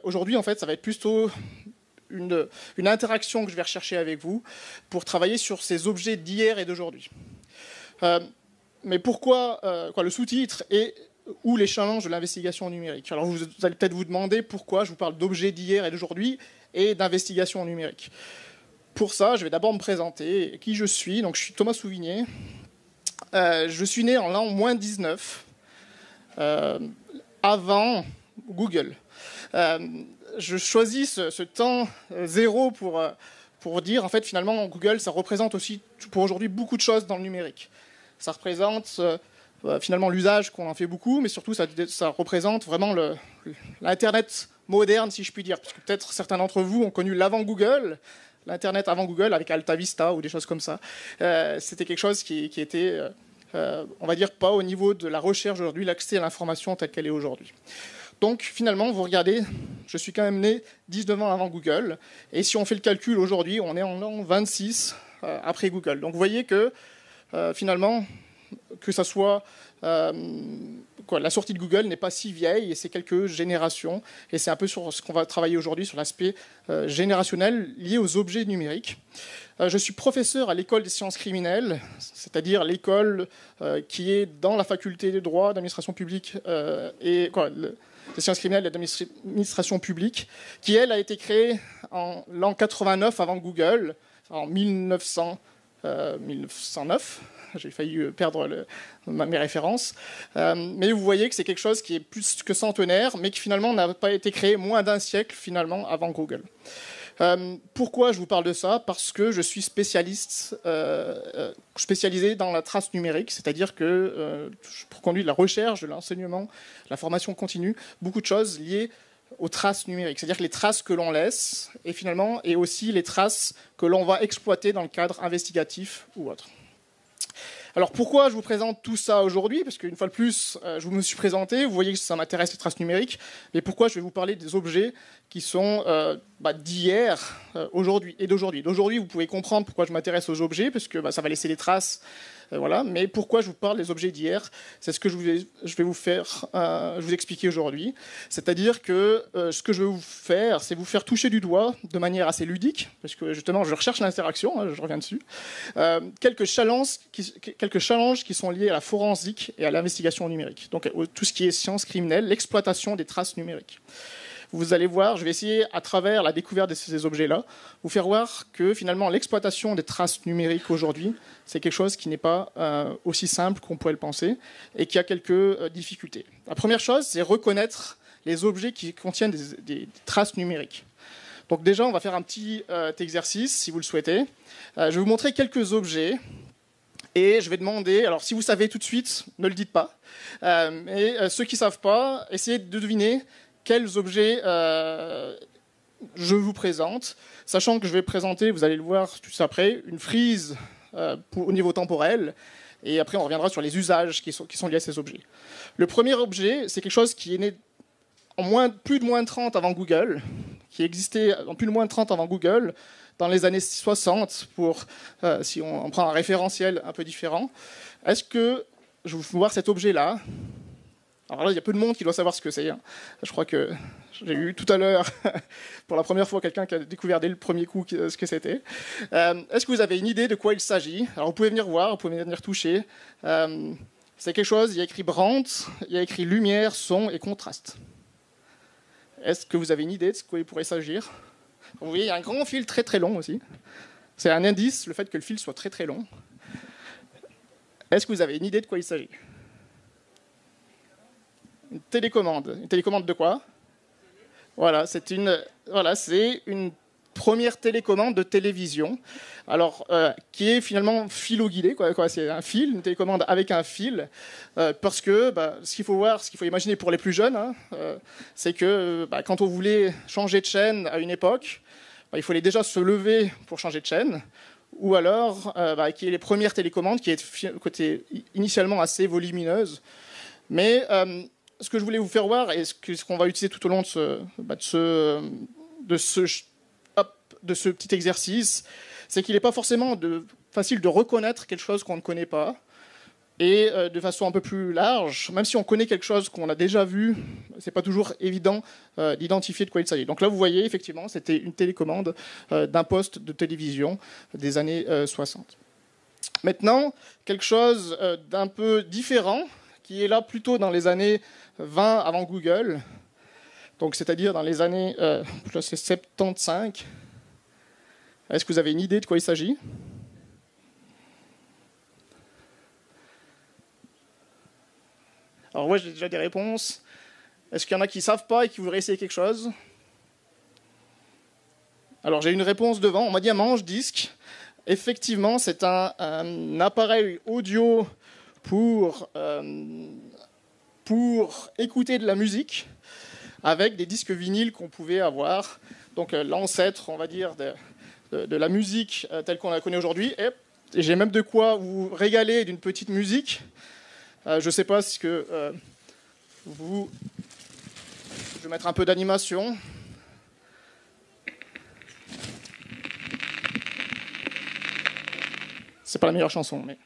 aujourd'hui, en fait, ça va être plutôt une interaction que je vais rechercher avec vous pour travailler sur ces objets d'hier et d'aujourd'hui. Mais pourquoi le sous-titre et ou les challenges de l'investigation numérique? Alors vous allez peut-être vous demander pourquoi je vous parle d'objets d'hier et d'aujourd'hui et d'investigation numérique. Pour ça, je vais d'abord me présenter qui je suis. Donc je suis Thomas Souvigné. Je suis né en l'an moins 19, avant Google. Je choisis ce temps zéro pour dire, en fait, finalement, Google, ça représente aussi, pour aujourd'hui, beaucoup de choses dans le numérique. Ça représente, finalement, l'usage qu'on en fait beaucoup, mais surtout, ça représente vraiment l'Internet moderne, si je puis dire. Parce que peut-être certains d'entre vous ont connu l'avant Google, l'Internet avant Google, avec Alta Vista ou des choses comme ça. C'était quelque chose qui était, on va dire, pas au niveau de la recherche aujourd'hui, l'accès à l'information telle qu'elle est aujourd'hui. Donc finalement, vous regardez, je suis quand même né 19 ans avant Google, et si on fait le calcul aujourd'hui, on est en l'an 26 après Google. Donc vous voyez que finalement, que ça soit la sortie de Google n'est pas si vieille, et c'est quelques générations, et c'est un peu sur ce qu'on va travailler aujourd'hui, sur l'aspect générationnel lié aux objets numériques. Je suis professeur à l'école des sciences criminelles, c'est-à-dire l'école qui est dans la faculté de droit, d'administration publique des sciences criminelles et d'administration publique, qui, elle, a été créée en l'an 89 avant Google, en 1909. J'ai failli perdre mes références. Mais vous voyez que c'est quelque chose qui est plus que centenaire, mais qui finalement n'a pas été créé moins d'un siècle finalement avant Google. Pourquoi je vous parle de ça? Parce que je suis spécialisé dans la trace numérique, c'est-à-dire que je conduis de la recherche, de l'enseignement, de la formation continue, beaucoup de choses liées aux traces numériques, c'est-à-dire que les traces que l'on laisse, et aussi les traces que l'on va exploiter dans le cadre investigatif ou autre. Alors pourquoi je vous présente tout ça aujourd'hui? Parce qu'une fois de plus, je me suis présenté, vous voyez que ça m'intéresse les traces numériques, mais pourquoi je vais vous parler des objets qui sont d'hier, aujourd'hui et d'aujourd'hui. D'aujourd'hui, vous pouvez comprendre pourquoi je m'intéresse aux objets, parce que ça va laisser des traces, voilà. Mais pourquoi je vous parle des objets d'hier? C'est ce que je vais vous expliquer aujourd'hui. C'est-à-dire que ce que je vais vous faire, c'est vous faire toucher du doigt de manière assez ludique, parce que justement, je recherche l'interaction, je reviens dessus. Quelques challenges qui sont liés à la forensique et à l'investigation numérique. Donc tout ce qui est sciences criminelles, l'exploitation des traces numériques. Vous allez voir, je vais essayer, à travers la découverte de ces objets-là, vous faire voir que finalement l'exploitation des traces numériques aujourd'hui, c'est quelque chose qui n'est pas aussi simple qu'on pourrait le penser et qui a quelques difficultés. La première chose, c'est reconnaître les objets qui contiennent des traces numériques. Donc déjà, on va faire un petit exercice, si vous le souhaitez. Je vais vous montrer quelques objets. Et je vais demander, alors si vous savez tout de suite, ne le dites pas. Mais ceux qui ne savent pas, essayez de deviner quels objets je vous présente, sachant que je vais présenter, vous allez le voir tout après, une frise au niveau temporel, et après on reviendra sur les usages qui sont liés à ces objets. Le premier objet, c'est quelque chose qui est né en plus de moins de 30 avant Google, qui existait en plus de moins de 30 avant Google, dans les années 60, si on prend un référentiel un peu différent. Est-ce que je vais vous voir cet objet-là? Alors là, il y a peu de monde qui doit savoir ce que c'est. Je crois que j'ai eu tout à l'heure, pour la première fois, quelqu'un qui a découvert dès le premier coup ce que c'était. Est-ce que vous avez une idée de quoi il s'agit? Alors vous pouvez venir voir, vous pouvez venir toucher. C'est quelque chose, il y a écrit Brandt, il y a écrit lumière, son et contraste. Est-ce que vous avez une idée de ce qu'il pourrait s'agir? Vous voyez, il y a un grand fil très très long aussi. C'est un indice, le fait que le fil soit très très long. Est-ce que vous avez une idée de quoi il s'agit? Une télécommande. Une télécommande de quoi? Voilà, c'est une première télécommande de télévision, alors qui est finalement philo-guidée, c'est un fil, une télécommande avec un fil, parce que ce qu'il faut imaginer pour les plus jeunes, c'est que quand on voulait changer de chaîne à une époque, il fallait déjà se lever pour changer de chaîne, ou alors qu'il y ait les premières télécommandes qui étaient initialement assez volumineuses, mais ce que je voulais vous faire voir, et ce qu'on va utiliser tout au long de ce petit exercice, c'est qu'il n'est pas forcément facile de reconnaître quelque chose qu'on ne connaît pas, Et de façon un peu plus large, même si on connaît quelque chose qu'on a déjà vu, c'est pas toujours évident d'identifier de quoi il s'agit. Donc là, vous voyez, effectivement, c'était une télécommande d'un poste de télévision des années 60. Maintenant, quelque chose d'un peu différent, qui est là plutôt dans les années 20 avant Google, donc c'est-à-dire dans les années 75. Est-ce que vous avez une idée de quoi il s'agit ? Alors moi j'ai déjà des réponses. Est-ce qu'il y en a qui ne savent pas et qui voudraient essayer quelque chose ? Alors j'ai une réponse devant, on m'a dit un manche-disque. Effectivement, c'est un appareil audio pour écouter de la musique avec des disques vinyles qu'on pouvait avoir. Donc l'ancêtre, on va dire, de la musique telle qu'on la connaît aujourd'hui. Et j'ai même de quoi vous régaler d'une petite musique. Je ne sais pas si que vous... Je vais mettre un peu d'animation. C'est pas la meilleure chanson, mais...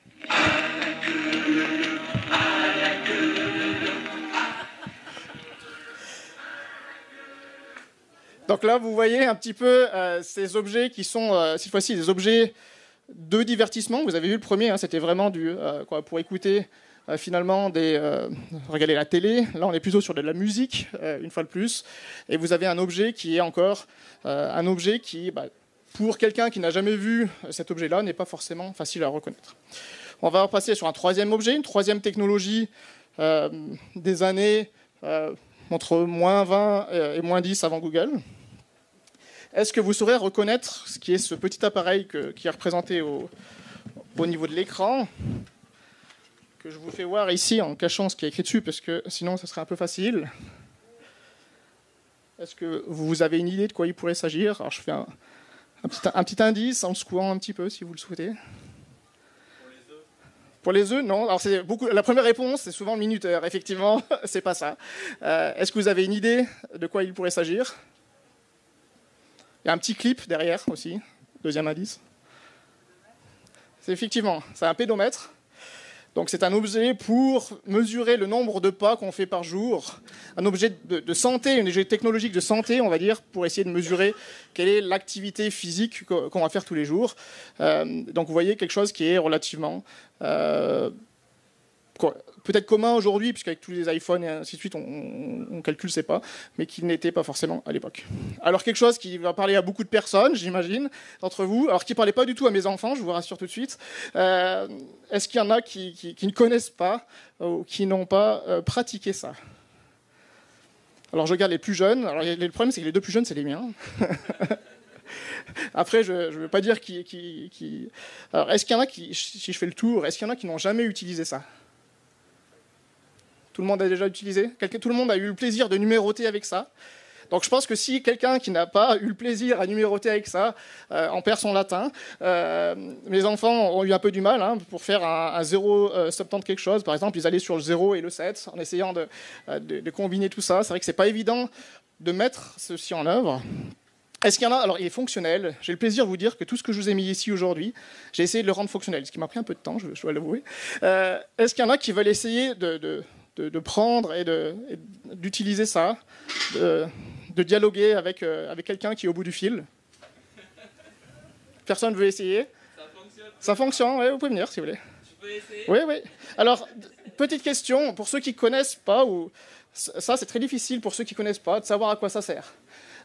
Donc là, vous voyez un petit peu ces objets qui sont, cette fois-ci, des objets de divertissement. Vous avez vu le premier, hein, c'était vraiment pour écouter finalement regarder la télé. Là, on est plutôt sur de la musique, une fois de plus. Et vous avez un objet qui est encore un objet qui, pour quelqu'un qui n'a jamais vu cet objet-là, n'est pas forcément facile à reconnaître. On va passer sur un troisième objet, une troisième technologie des années entre moins 20 et moins 10 avant Google. Est-ce que vous saurez reconnaître ce qui est ce petit appareil qui est représenté au niveau de l'écran, que je vous fais voir ici en cachant ce qui est écrit dessus, parce que sinon ça serait un peu facile. Est-ce que vous avez une idée de quoi il pourrait s'agir ? Alors je fais un petit indice en le secouant un petit peu si vous le souhaitez. Pour les œufs, non. Alors la première réponse, c'est souvent le minuteur. Effectivement, c'est pas ça. Est-ce que vous avez une idée de quoi il pourrait s'agir ? Il y a un petit clip derrière aussi. Deuxième indice. C'est un pédomètre. Donc c'est un objet pour mesurer le nombre de pas qu'on fait par jour. Un objet de santé, un objet technologique de santé, on va dire, pour essayer de mesurer quelle est l'activité physique qu'on va faire tous les jours. Donc vous voyez quelque chose qui est relativement... peut-être commun aujourd'hui, puisqu'avec tous les iPhones et ainsi de suite, on calcule ces pas, mais qui n'était pas forcément à l'époque. Alors quelque chose qui va parler à beaucoup de personnes, j'imagine, d'entre vous, alors qui ne parlait pas du tout à mes enfants, je vous rassure tout de suite. Est-ce qu'il y en a qui ne connaissent pas ou qui n'ont pas pratiqué ça ? Alors je regarde les plus jeunes. Alors le problème, c'est que les deux plus jeunes, c'est les miens. Après, je ne veux pas dire qui... Alors, est-ce qu'il y en a qui, si je fais le tour, est-ce qu'il y en a qui n'ont jamais utilisé ça ? Tout le monde a déjà utilisé ? Tout le monde a eu le plaisir de numéroter avec ça. Donc je pense que si quelqu'un qui n'a pas eu le plaisir à numéroter avec ça en perd son latin, mes enfants ont eu un peu du mal pour faire un 0,70 quelque chose. Par exemple, ils allaient sur le 0 et le 7 en essayant de combiner tout ça. C'est vrai que ce n'est pas évident de mettre ceci en œuvre. Est-ce qu'il y en a ? Alors, il est fonctionnel. J'ai le plaisir de vous dire que tout ce que je vous ai mis ici aujourd'hui, j'ai essayé de le rendre fonctionnel, ce qui m'a pris un peu de temps, je dois l'avouer. Est-ce qu'il y en a qui veulent essayer de prendre et d'utiliser ça, de dialoguer avec quelqu'un qui est au bout du fil ? Personne ne veut essayer ? Ça fonctionne, oui, vous pouvez venir si vous voulez. Je peux essayer ? Oui. Alors, petite question, pour ceux qui ne connaissent pas, ça c'est très difficile pour ceux qui ne connaissent pas, de savoir à quoi ça sert.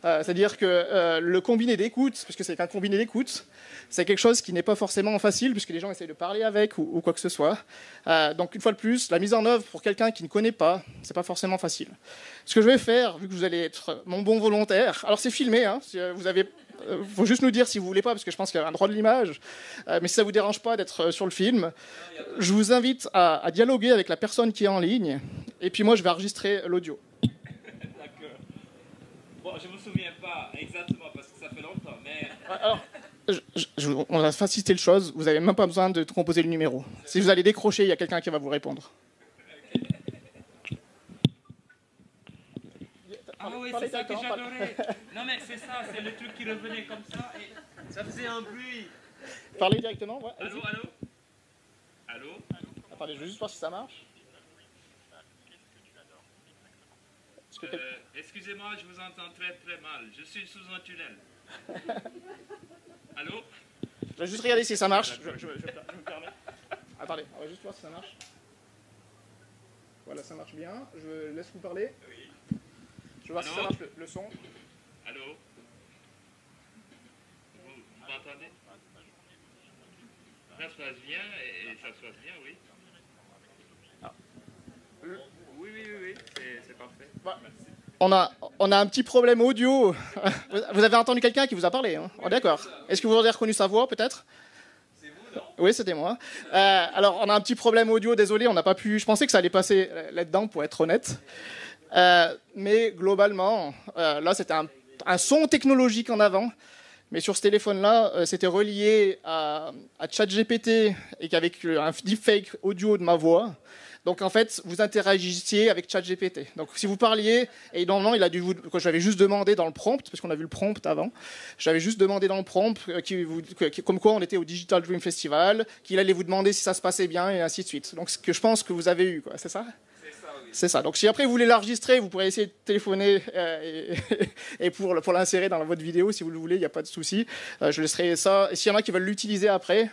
C'est-à-dire que le combiné d'écoute, parce que c'est qu'un combiné d'écoute, c'est quelque chose qui n'est pas forcément facile, puisque les gens essayent de parler avec ou quoi que ce soit. Donc, une fois de plus, la mise en œuvre pour quelqu'un qui ne connaît pas, c'est pas forcément facile. Ce que je vais faire, vu que vous allez être mon bon volontaire, alors c'est filmé, vous avez... faut juste nous dire si vous voulez pas, parce que je pense qu'il y a un droit de l'image. Mais si ça vous dérange pas d'être sur le film, je vous invite à dialoguer avec la personne qui est en ligne. Et puis moi, je vais enregistrer l'audio. D'accord. Bon, je me souviens pas exactement parce que ça fait longtemps, mais... Alors, on a facilité les choses. Vous n'avez même pas besoin de composer le numéro. Si vous allez décrocher, il y a quelqu'un qui va vous répondre. Ah oui, c'est ça que j'adorais. Non mais c'est ça, c'est le truc qui revenait comme ça et ça faisait un bruit. Parlez directement, ouais. Allô ? Allô ? Attendez, je vais juste voir si ça marche. Excusez-moi, je vous entends très très mal. Je suis sous un tunnel. Allô? Je vais juste regarder si ça marche. Je me permets. Attendez, on va juste voir si ça marche. Voilà, ça marche bien. Je laisse vous parler. Oui. Je vais voir si ça marche le son. Allô? Vous m'entendez? Ça se passe bien et ça se passe bien, oui. Ah. Oui, c'est parfait. Bah, on a un petit problème audio. Vous avez entendu quelqu'un qui vous a parlé, hein? Oh, d'accord. Est-ce que vous avez reconnu sa voix, peut-être? C'est vous, non? Oui, c'était moi. Alors, on a un petit problème audio, désolé, on n'a pas pu... Je pensais que ça allait passer là-dedans, pour être honnête. Mais globalement, là, c'était un son technologique en avant. Mais sur ce téléphone-là, c'était relié à ChatGPT et qu'avec un deepfake audio de ma voix. Donc en fait, vous interagissiez avec ChatGPT. Donc si vous parliez, et normalement, il a dû vous, quand j'avais juste demandé dans le prompt, parce qu'on a vu le prompt avant, j'avais juste demandé dans le prompt comme quoi on était au Digital Dream Festival, qu'il allait vous demander si ça se passait bien et ainsi de suite. Donc ce que je pense que vous avez eu, quoi, c'est ça? C'est ça. Donc si après vous voulez l'enregistrer, vous pourrez essayer de téléphoner et pour l'insérer dans votre vidéo, si vous le voulez, il n'y a pas de souci. Je laisserai ça. Et s'il y en a qui veulent l'utiliser après,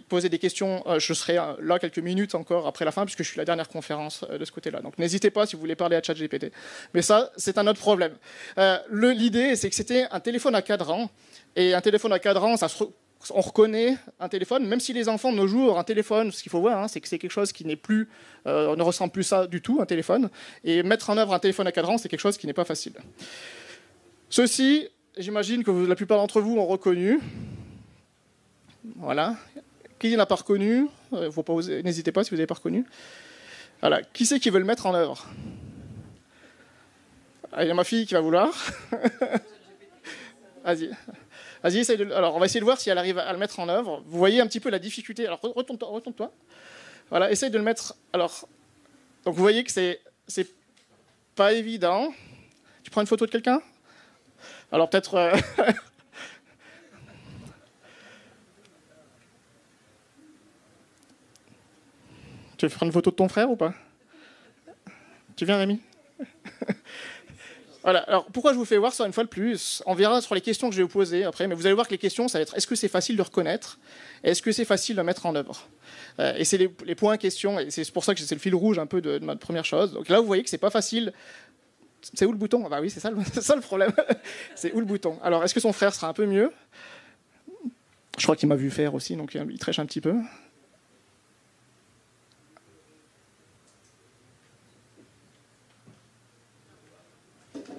poser des questions, je serai là quelques minutes encore après la fin, puisque je suis la dernière conférence de ce côté-là. Donc n'hésitez pas si vous voulez parler à ChatGPT. Mais ça, c'est un autre problème. L'idée, c'est que c'était un téléphone à cadran. Et un téléphone à cadran, on reconnaît un téléphone, même si les enfants de nos jours, un téléphone, ce qu'il faut voir, hein, c'est que c'est quelque chose qui n'est plus, on ne ressemble plus ça du tout, un téléphone. Et mettre en œuvre un téléphone à cadran, c'est quelque chose qui n'est pas facile. Ceci, j'imagine que la plupart d'entre vous ont reconnu. Voilà. Qui n'a pas reconnu? N'hésitez pas si vous n'avez pas reconnu. Voilà. Qui c'est qui veut le mettre en œuvre? Ah, il y a ma fille qui va vouloir. Vas-y. Vas-y, essaye de... Alors, on va essayer de voir si elle arrive à le mettre en œuvre. Vous voyez un petit peu la difficulté. Alors, retourne-toi. Voilà, essaye de le mettre... Alors, donc vous voyez que c'est pas évident. Tu prends une photo de quelqu'un? Alors, peut-être... Tu veux prendre une photo de ton frère ou pas? Tu viens, Rémi? Voilà. Alors, pourquoi je vous fais voir ça une fois de plus? On verra sur les questions que je vais vous poser après, mais vous allez voir que les questions, ça va être est-ce que c'est facile de reconnaître? Est-ce que c'est facile de mettre en œuvre? Et c'est les points questions, et c'est pour ça que c'est le fil rouge un peu de ma première chose. Donc là, vous voyez que c'est pas facile. C'est où le bouton? Ah bah oui, c'est ça le problème. C'est où le bouton? Alors, est-ce que son frère sera un peu mieux? Je crois qu'il m'a vu faire aussi, donc il trèche un petit peu.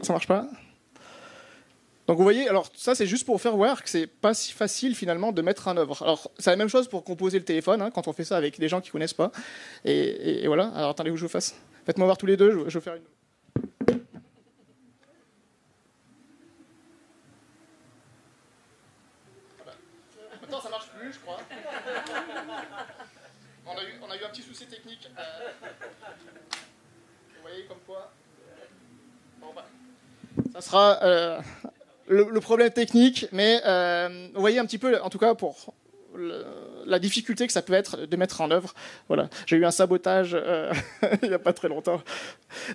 Ça marche pas? Donc vous voyez, alors ça c'est juste pour faire voir que c'est pas si facile finalement de mettre en œuvre. Alors c'est la même chose pour composer le téléphone, hein, quand on fait ça avec des gens qui connaissent pas. Et voilà, alors attendez où je vous fasse. Faites-moi voir tous les deux, je vais faire une... Voilà. Maintenant ça marche plus, je crois. On a eu un petit souci technique. Vous voyez comme quoi... Bon, bah, ça sera le problème technique, mais vous voyez un petit peu, en tout cas pour la difficulté que ça peut être de mettre en œuvre. Voilà, j'ai eu un sabotage il n'y a pas très longtemps.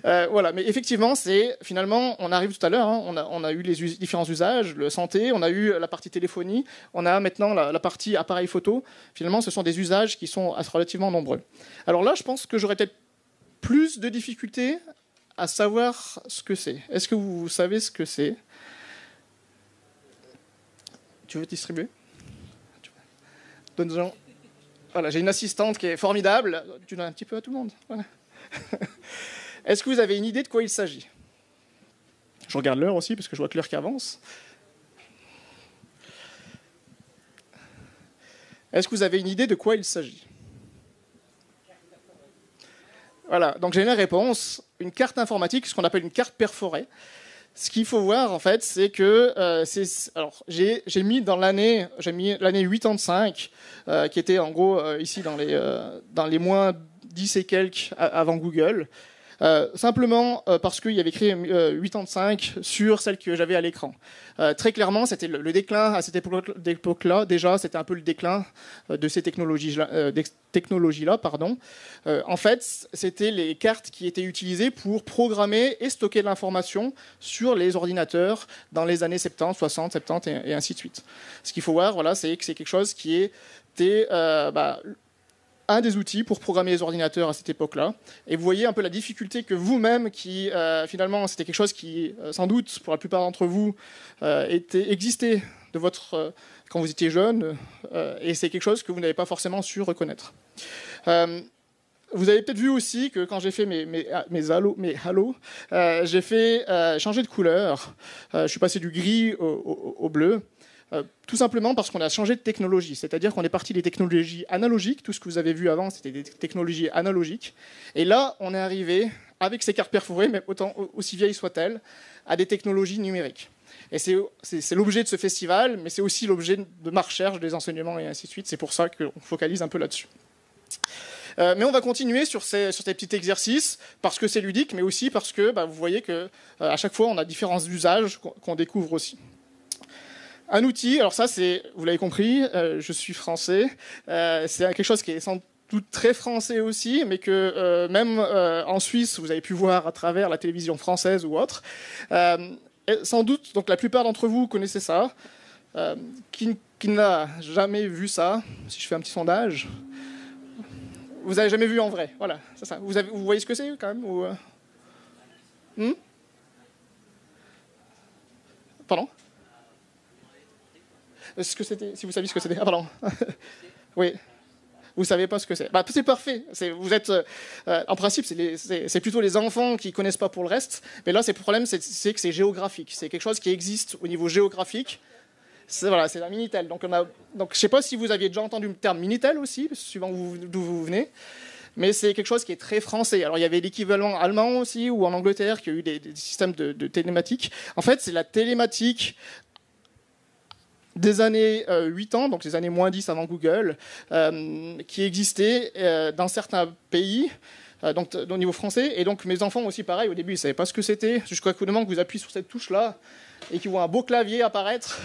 Voilà, mais effectivement, c'est finalement, on arrive tout à l'heure, hein, on a eu les différents usages, le santé, on a eu la partie téléphonie, on a maintenant la partie appareil photo. Finalement, ce sont des usages qui sont relativement nombreux. Alors là, je pense que j'aurais peut-être plus de difficultés à savoir ce que c'est. Est-ce que vous savez ce que c'est? Tu veux distribuer? Donne-en. Voilà, j'ai une assistante qui est formidable. Tu donnes un petit peu à tout le monde. Voilà. Est-ce que vous avez une idée de quoi il s'agit? Je regarde l'heure aussi, parce que je vois que l'heure qui avance. Est-ce que vous avez une idée de quoi il s'agit? Voilà, donc j'ai une réponse. Une carte informatique, ce qu'on appelle une carte perforée. Ce qu'il faut voir, en fait, c'est que alors j'ai mis l'année 85, qui était en gros ici dans les moins 10 et quelques avant Google. Simplement parce qu'il y avait écrit 85 sur celle que j'avais à l'écran. Très clairement, c'était le déclin à cette époque-là. Déjà, c'était un peu le déclin de ces technologies-là. En fait, c'était les cartes qui étaient utilisées pour programmer et stocker de l'information sur les ordinateurs dans les années 70, 60, 70 et ainsi de suite. Ce qu'il faut voir, voilà, c'est que c'est quelque chose qui était un des outils pour programmer les ordinateurs à cette époque-là. Et vous voyez un peu la difficulté que vous-même, qui finalement c'était quelque chose qui, sans doute, pour la plupart d'entre vous, existait quand vous étiez jeune, et c'est quelque chose que vous n'avez pas forcément su reconnaître. Vous avez peut-être vu aussi que quand j'ai fait mes halos, j'ai fait changer de couleur. Je suis passé du gris au bleu. Tout simplement parce qu'on a changé de technologie, c'est-à-dire qu'on est parti des technologies analogiques, tout ce que vous avez vu avant c'était des technologies analogiques, et là on est arrivé avec ces cartes perforées, mais aussi vieilles soient-elles, à des technologies numériques. Et c'est l'objet de ce festival, mais c'est aussi l'objet de ma recherche, des enseignements et ainsi de suite, c'est pour ça qu'on focalise un peu là-dessus. Mais on va continuer sur ces petits exercices, parce que c'est ludique, mais aussi parce que vous voyez qu'à chaque fois on a différents usages qu'on découvre aussi. Un outil, alors ça, vous l'avez compris, je suis français, c'est quelque chose qui est sans doute très français aussi, mais que même en Suisse, vous avez pu voir à travers la télévision française ou autre. Sans doute, donc la plupart d'entre vous connaissez ça. Qui n'a jamais vu ça, si je fais un petit sondage? Vous n'avez jamais vu en vrai, voilà, c'est ça. Vous voyez ce que c'est quand même ou... Pardon? Ce que c'était, si vous saviez ce que c'était. Ah, pardon. Oui. Vous ne savez pas ce que c'est. C'est parfait. Vous êtes, en principe, c'est plutôt les enfants qui ne connaissent pas pour le reste. Mais là, le problème, c'est que c'est géographique. C'est quelque chose qui existe au niveau géographique. C'est la Minitel. Donc, je ne sais pas si vous aviez déjà entendu le terme Minitel aussi, suivant d'où vous venez. Mais c'est quelque chose qui est très français. Alors, il y avait l'équivalent allemand aussi, ou en Angleterre, qui a eu des systèmes de télématique. En fait, c'est la télématique des années 8 ans, donc les années moins 10 avant Google, qui existait dans certains pays, donc au niveau français. Et donc mes enfants aussi, pareil, au début, ils ne savaient pas ce que c'était, jusqu'à ce que vous appuyez sur cette touche-là et qu'ils voient un beau clavier apparaître,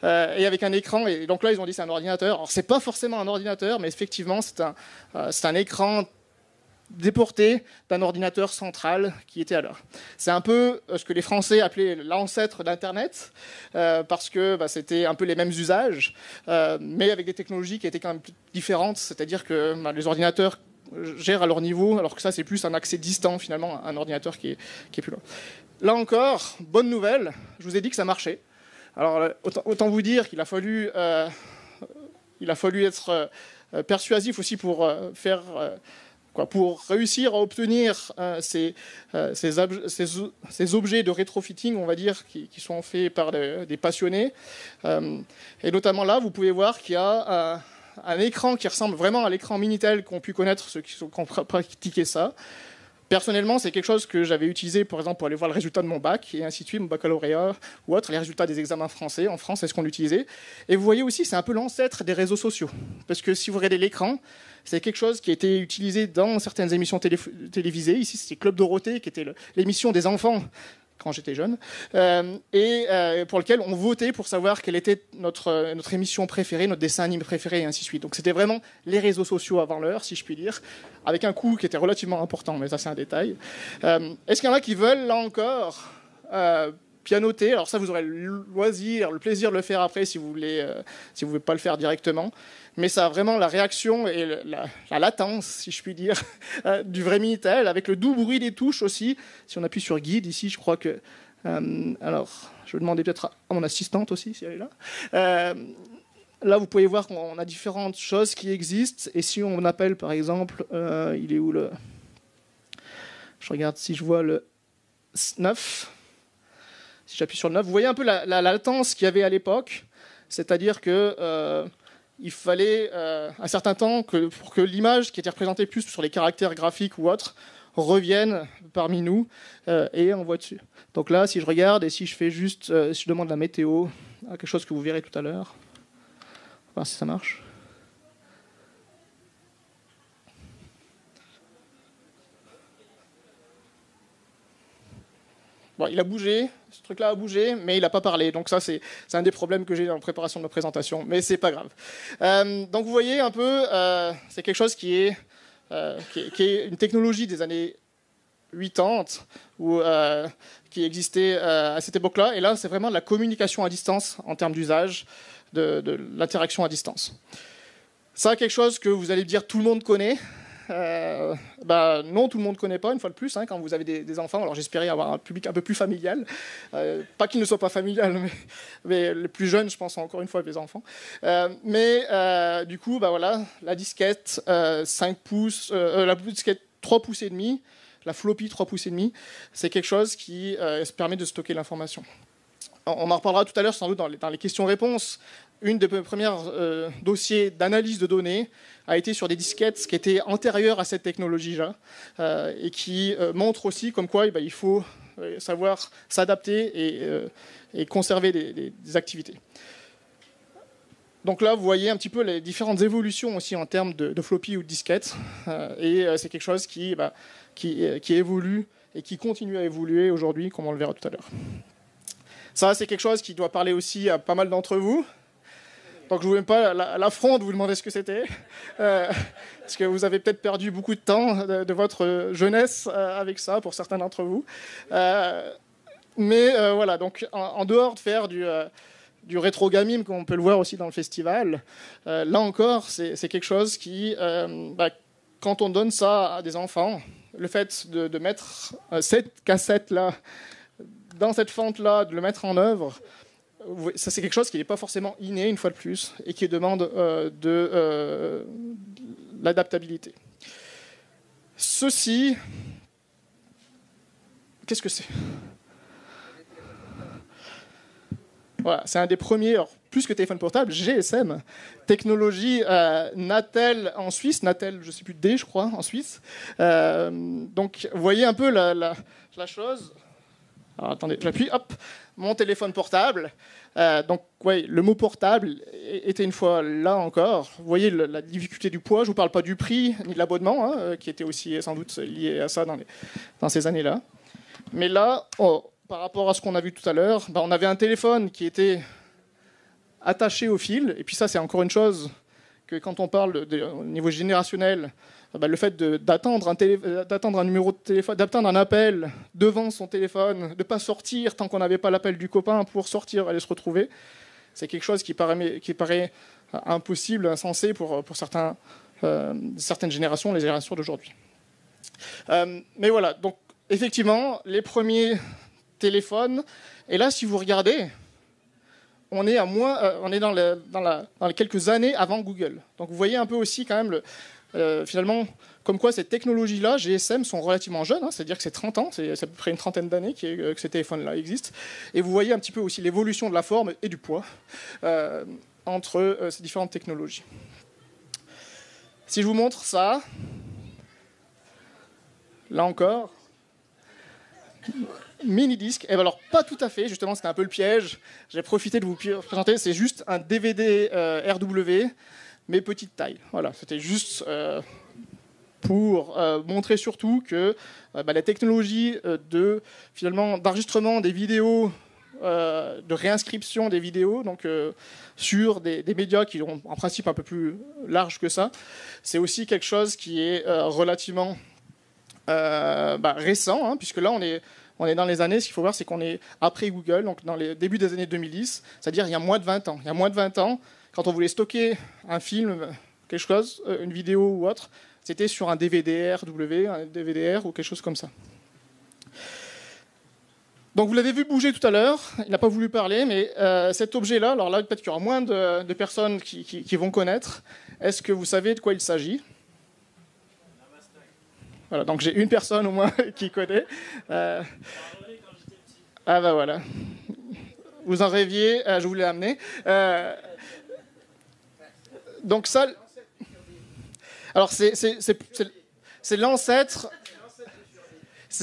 et avec un écran. Et donc là, ils ont dit c'est un ordinateur. Alors, ce n'est pas forcément un ordinateur, mais effectivement, c'est un écran déporté d'un ordinateur central qui était à l'heure. C'est un peu ce que les Français appelaient l'ancêtre d'Internet, parce que c'était un peu les mêmes usages, mais avec des technologies qui étaient quand même différentes, c'est-à-dire que les ordinateurs gèrent à leur niveau, alors que ça c'est plus un accès distant finalement, un ordinateur qui est plus loin. Là encore, bonne nouvelle, je vous ai dit que ça marchait. Alors autant vous dire qu'il a fallu être persuasif aussi pour pour réussir à obtenir ces objets de rétrofitting, on va dire, qui sont faits par des passionnés. Et notamment là, vous pouvez voir qu'il y a un écran qui ressemble vraiment à l'écran Minitel qu'ont pu connaître ceux qui ont pratiqué ça. Personnellement, c'est quelque chose que j'avais utilisé, par exemple, pour aller voir le résultat de mon bac, et ainsi de suite, mon baccalauréat ou autre, les résultats des examens français. En France, c'est ce qu'on utilisait. Et vous voyez aussi, c'est un peu l'ancêtre des réseaux sociaux. Parce que si vous regardez l'écran, c'est quelque chose qui a été utilisé dans certaines émissions télévisées. Ici, c'était Club Dorothée, qui était l'émission des enfants quand j'étais jeune, et pour lequel on votait pour savoir quelle était notre émission préférée, notre dessin animé préféré, et ainsi de suite. Donc c'était vraiment les réseaux sociaux avant l'heure, si je puis dire, avec un coût qui était relativement important, mais ça c'est un détail. Est-ce qu'il y en a qui veulent, là encore, pianoter? Alors ça, vous aurez le loisir, le plaisir de le faire après si vous voulez, si vous ne voulez pas le faire directement. Mais ça a vraiment la réaction et la latence, si je puis dire, du vrai Minitel, avec le doux bruit des touches aussi. Si on appuie sur guide, ici, je crois que... alors, je vais demander peut-être à mon assistante aussi, si elle est là. Là, vous pouvez voir qu'on a différentes choses qui existent. Et si on appelle, par exemple, il est où le... Je regarde si je vois le 9. Si j'appuie sur le 9, vous voyez un peu la latence qu'il y avait à l'époque. C'est-à-dire que... il fallait un certain temps pour que l'image qui était représentée plus sur les caractères graphiques ou autres revienne parmi nous et envoie dessus. Donc là, si je regarde et si je fais juste, si je demande la météo, quelque chose que vous verrez tout à l'heure, on va voir si ça marche. Bon, il a bougé, ce truc-là a bougé, mais il n'a pas parlé. Donc ça, c'est un des problèmes que j'ai dans la préparation de ma présentation, mais c'est pas grave. Donc vous voyez un peu, c'est quelque chose qui est une technologie des années 80 ou qui existait à cette époque-là. Et là, c'est vraiment de la communication à distance en termes d'usage, de l'interaction à distance. Ça, quelque chose que vous allez me dire tout le monde connaît. Non, tout le monde ne connaît pas, une fois de plus, hein, quand vous avez des enfants. Alors j'espérais avoir un public un peu plus familial. Pas qu'il ne soit pas familial, mais les plus jeunes, je pense encore une fois, les enfants. Du coup, voilà, la disquette 5 pouces, la disquette 3 pouces et demi, la floppy 3 pouces et demi, c'est quelque chose qui se permet de stocker l'information. On en reparlera tout à l'heure, sans doute, dans les questions-réponses. Une des premières dossiers d'analyse de données a été sur des disquettes qui étaient antérieures à cette technologie-là et qui montre aussi comme quoi il faut savoir s'adapter et conserver des activités. Donc là, vous voyez un petit peu les différentes évolutions aussi en termes de floppy ou de disquettes. Et c'est quelque chose qui évolue et qui continue à évoluer aujourd'hui, comme on le verra tout à l'heure. Ça, c'est quelque chose qui doit parler aussi à pas mal d'entre vous. Donc je ne vous mets pas l'affront de vous demander ce que c'était, parce que vous avez peut-être perdu beaucoup de temps de votre jeunesse avec ça, pour certains d'entre vous. Voilà, donc en dehors de faire du rétro gaming, comme on peut le voir aussi dans le festival, là encore, c'est quelque chose qui, quand on donne ça à des enfants, le fait de mettre cette cassette-là, dans cette fente-là, de le mettre en œuvre, ça c'est quelque chose qui n'est pas forcément inné, une fois de plus, et qui demande de l'adaptabilité. Ceci, qu'est-ce que c'est ? Voilà, c'est un des premiers, alors, plus que téléphone portable, GSM, technologie Natel en Suisse, Natel, je ne sais plus, D, je crois, en Suisse. Donc, vous voyez un peu la chose. Alors, attendez, j'appuie, hop, mon téléphone portable. Donc, ouais, le mot portable était une fois là encore. Vous voyez la difficulté du poids. Je ne vous parle pas du prix ni de l'abonnement, hein, qui était aussi sans doute lié à ça dans ces années-là. Mais là, par rapport à ce qu'on a vu tout à l'heure, on avait un téléphone qui était attaché au fil. Et puis ça, c'est encore une chose que quand on parle au niveau générationnel, le fait d'attendre un numéro de téléphone, d'attendre un appel devant son téléphone, de ne pas sortir tant qu'on n'avait pas l'appel du copain pour sortir, aller se retrouver, c'est quelque chose qui paraît impossible, insensé pour certaines générations, les générations d'aujourd'hui. Mais voilà, donc effectivement, les premiers téléphones, et là, si vous regardez, on est dans les quelques années avant Google. Donc vous voyez un peu aussi quand même finalement, comme quoi ces technologies-là, GSM, sont relativement jeunes, hein, c'est-à-dire que c'est 30 ans, c'est à peu près une trentaine d'années que ces téléphones-là existent. Et vous voyez un petit peu aussi l'évolution de la forme et du poids entre ces différentes technologies. Si je vous montre ça, là encore, mini-disque, et alors pas tout à fait, justement c'était un peu le piège, j'ai profité de vous présenter, c'est juste un DVD RW, mais petite taille. Voilà, c'était juste pour montrer surtout que la technologie d'enregistrement des vidéos, de réinscription des vidéos, donc sur des médias qui ont en principe un peu plus large que ça, c'est aussi quelque chose qui est relativement récent, hein, puisque là on est dans les années, ce qu'il faut voir, c'est qu'on est après Google, donc dans les débuts des années 2010, c'est-à-dire il y a moins de 20 ans. Il y a moins de 20 ans, quand on voulait stocker un film, quelque chose, une vidéo ou autre, c'était sur un DVD-RW, un DVD-R ou quelque chose comme ça. Donc vous l'avez vu bouger tout à l'heure, il n'a pas voulu parler, mais cet objet-là, alors là peut-être qu'il y aura moins de personnes qui vont connaître. Est-ce que vous savez de quoi il s'agit ? Voilà, donc j'ai une personne au moins qui connaît. Voilà. Vous en rêviez, je vous l'ai amené. Donc ça, alors c'est l'ancêtre.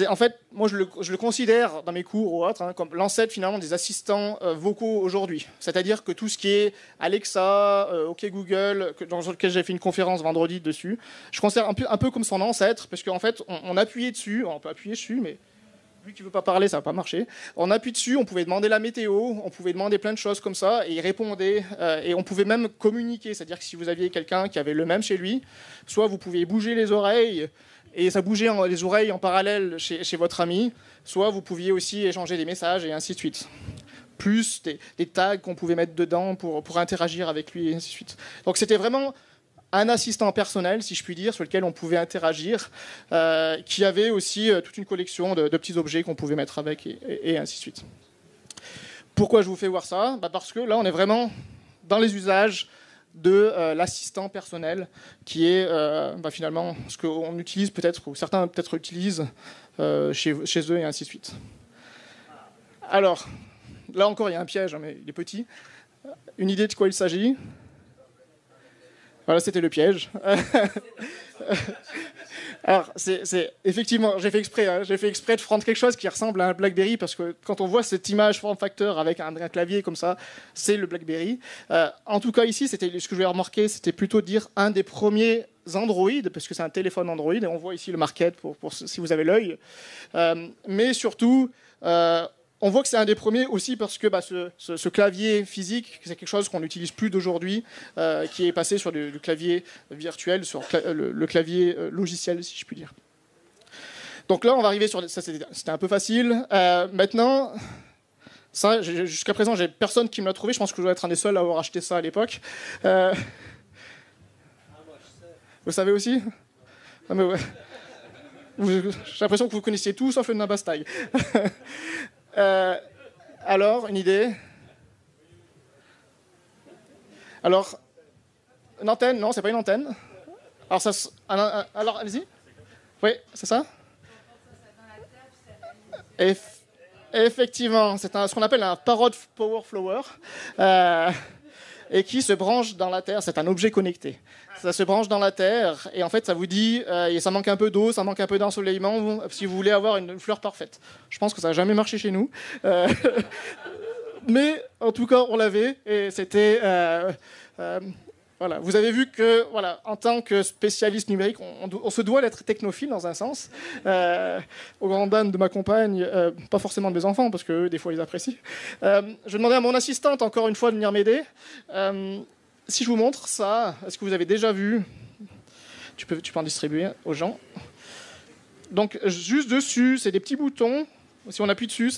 En fait, moi je le considère dans mes cours ou autres comme l'ancêtre finalement des assistants vocaux aujourd'hui. C'est-à-dire que tout ce qui est Alexa, OK Google, dans lequel j'ai fait une conférence vendredi dessus, je considère un peu comme son ancêtre, parce qu'en fait on appuyait dessus, on peut appuyer dessus, mais vu qu'il ne veut pas parler, ça ne va pas marcher. On appuie dessus, on pouvait demander la météo, on pouvait demander plein de choses comme ça, et il répondait. Et on pouvait même communiquer, c'est-à-dire que si vous aviez quelqu'un qui avait le même chez lui, soit vous pouviez bouger les oreilles, et ça bougeait les oreilles en parallèle chez votre ami, soit vous pouviez aussi échanger des messages, et ainsi de suite. Plus des tags qu'on pouvait mettre dedans pour interagir avec lui, et ainsi de suite. Donc c'était vraiment un assistant personnel, si je puis dire, sur lequel on pouvait interagir, qui avait aussi toute une collection de petits objets qu'on pouvait mettre avec, et ainsi de suite. Pourquoi je vous fais voir ça ? Parce que là, on est vraiment dans les usages de l'assistant personnel, qui est finalement ce qu'on utilise peut-être, ou certains peut-être utilisent chez eux, et ainsi de suite. Alors, là encore, il y a un piège, mais il est petit. Une idée de quoi il s'agit ? Voilà, c'était le piège. Alors, effectivement, j'ai fait exprès de prendre quelque chose qui ressemble à un BlackBerry, parce que quand on voit cette image form factor avec un clavier comme ça, c'est le BlackBerry. En tout cas, ici, ce que je vais remarquer, c'était plutôt dire un des premiers Android, parce que c'est un téléphone Android, et on voit ici le market pour si vous avez l'œil. Mais surtout, on voit que c'est un des premiers aussi parce que ce clavier physique, c'est quelque chose qu'on n'utilise plus d'aujourd'hui, qui est passé sur du clavier virtuel, sur le clavier logiciel, si je puis dire. Donc là, on va arriver sur... Ça, c'était un peu facile. Maintenant, ça, jusqu'à présent, j'ai personne qui me l'a trouvé. Je pense que je dois être un des seuls à avoir acheté ça à l'époque. Vous savez aussi ? Ah, mais ouais. J'ai l'impression que vous connaissiez tout, sauf le Nabastag. Alors, une idée ? Alors, une antenne ? Non, c'est pas une antenne. Alors, allez-y. Oui, c'est ça ? Effectivement, c'est ce qu'on appelle un Parrot Power Flower, et qui se branche dans la Terre. C'est un objet connecté. Ça se branche dans la Terre, et en fait, ça vous dit, ça manque un peu d'eau, ça manque un peu d'ensoleillement, si vous voulez avoir une fleur parfaite. Je pense que ça n'a jamais marché chez nous. Mais, en tout cas, on l'avait, et c'était... voilà. Vous avez vu que, voilà, en tant que spécialiste numérique, on se doit d'être technophile dans un sens. Au grand dam de ma compagne, pas forcément de mes enfants, parce qu'eux, des fois, ils apprécient. Je demandais à mon assistante, encore une fois, de venir m'aider. Si je vous montre ça, est-ce que vous avez déjà vu ? Tu peux en distribuer aux gens. Donc, juste dessus, c'est des petits boutons. Si on appuie dessus,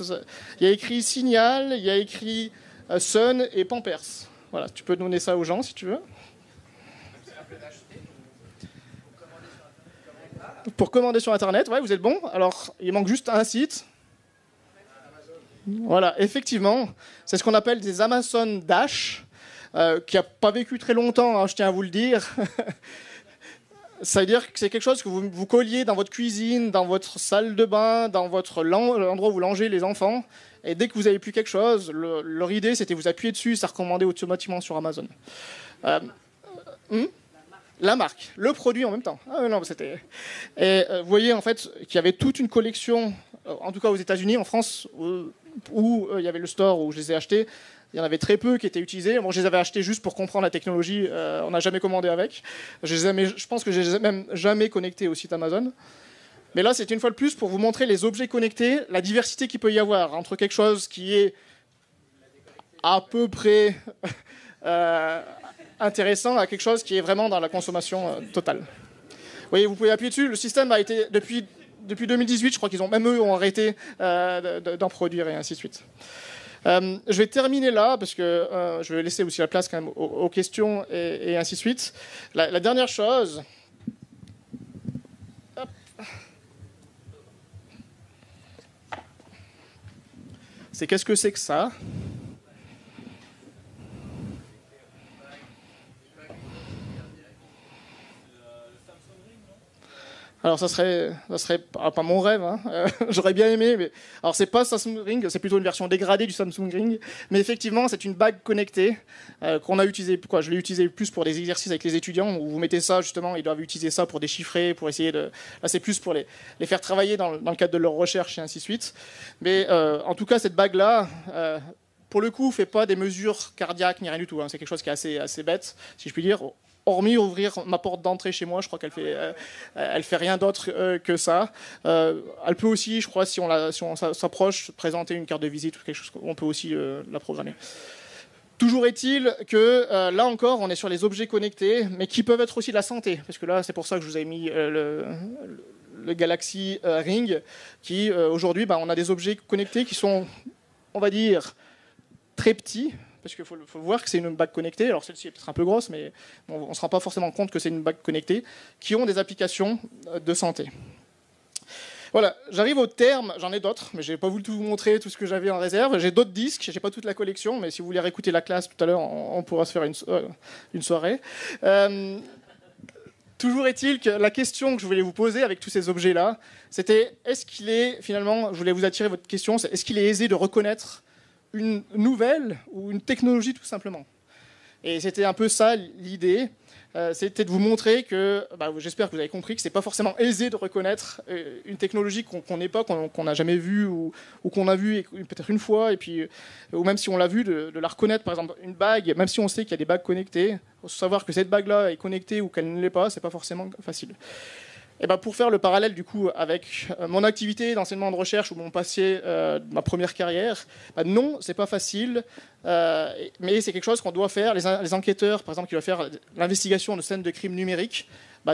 il y a écrit Signal, il y a écrit Sun et Pampers. Voilà, tu peux donner ça aux gens, si tu veux. Pour commander sur Internet, ouais, vous êtes bon. Alors, il manque juste un site. Voilà, effectivement, c'est ce qu'on appelle des Amazon Dash, qui n'a pas vécu très longtemps, hein, je tiens à vous le dire. Ça veut dire que c'est quelque chose que vous colliez dans votre cuisine, dans votre salle de bain, dans l'endroit où vous longez les enfants. Et dès que vous n'avez plus quelque chose, leur idée, c'était vous appuyer dessus, ça recommandait automatiquement sur Amazon. La marque, le produit en même temps. Ah, non, c'était... Et vous voyez en fait qu'il y avait toute une collection, en tout cas aux États-Unis, en France, où il y avait le store où je les ai achetés. Il y en avait très peu qui étaient utilisés. Bon, je les avais achetés juste pour comprendre la technologie. On n'a jamais commandé avec. Je pense que je les ai même jamais connectés au site Amazon. Mais là, c'est une fois de plus pour vous montrer les objets connectés, la diversité qu'il peut y avoir entre quelque chose qui est à peu près intéressant à quelque chose qui est vraiment dans la consommation totale. Vous voyez, vous pouvez appuyer dessus. Le système a été, depuis 2018, je crois qu'ils ont même eux ont arrêté d'en produire et ainsi de suite. Je vais terminer là, parce que je vais laisser aussi la place quand même aux questions et ainsi de suite. La dernière chose... Hop. C'est qu'est-ce que c'est que ça ? Alors ça serait pas mon rêve, hein. J'aurais bien aimé, mais alors c'est pas Samsung Ring, c'est plutôt une version dégradée du Samsung Ring, mais effectivement c'est une bague connectée qu'on a utilisée. Je l'ai utilisé plus pour des exercices avec les étudiants où vous mettez ça justement, ils doivent utiliser ça pour déchiffrer, pour essayer de. Là c'est plus pour les faire travailler dans le cadre de leur recherche et ainsi de suite. Mais en tout cas cette bague là. Pour le coup, fait pas des mesures cardiaques ni rien du tout. Hein. C'est quelque chose qui est assez bête, si je puis dire. hormis ouvrir ma porte d'entrée chez moi, je crois elle fait rien d'autre que ça. Elle peut aussi, je crois, si on s'approche, présenter une carte de visite ou quelque chose, on peut aussi la programmer. Toujours est-il que là encore, on est sur les objets connectés, mais qui peuvent être aussi de la santé, parce que là, c'est pour ça que je vous ai mis le Galaxy Ring, qui aujourd'hui, on a des objets connectés qui sont, on va dire, très petits. Parce qu'il faut voir que c'est une bague connectée. Alors celle-ci est peut-être un peu grosse, mais on ne se rend pas forcément compte que c'est une bague connectée, qui ont des applications de santé. Voilà, j'arrive au terme, j'en ai d'autres, mais je n'ai pas voulu tout vous montrer, tout ce que j'avais en réserve. J'ai d'autres disques, je n'ai pas toute la collection, mais si vous voulez réécouter la classe tout à l'heure, on pourra se faire une soirée. Toujours est-il que la question que je voulais vous poser avec tous ces objets-là, c'était, est-ce qu'il est, finalement, je voulais vous attirer votre question, c'est est-ce qu'il est aisé de reconnaître une nouvelle ou une technologie tout simplement. Et c'était un peu ça l'idée, c'était de vous montrer que, j'espère que vous avez compris que c'est pas forcément aisé de reconnaître une technologie qu'on n'est pas, qu'on n'a jamais vue ou qu'on a vue peut-être une fois, et puis, ou même si on l'a vue, de la reconnaître. Par exemple, une bague, même si on sait qu'il y a des bagues connectées, faut savoir que cette bague-là est connectée ou qu'elle ne l'est pas, c'est pas forcément facile. Et pour faire le parallèle du coup avec mon activité d'enseignement de recherche ou mon passé de ma première carrière, non, c'est pas facile, mais c'est quelque chose qu'on doit faire. Les enquêteurs, par exemple, qui doivent faire l'investigation de scènes de crime numériques,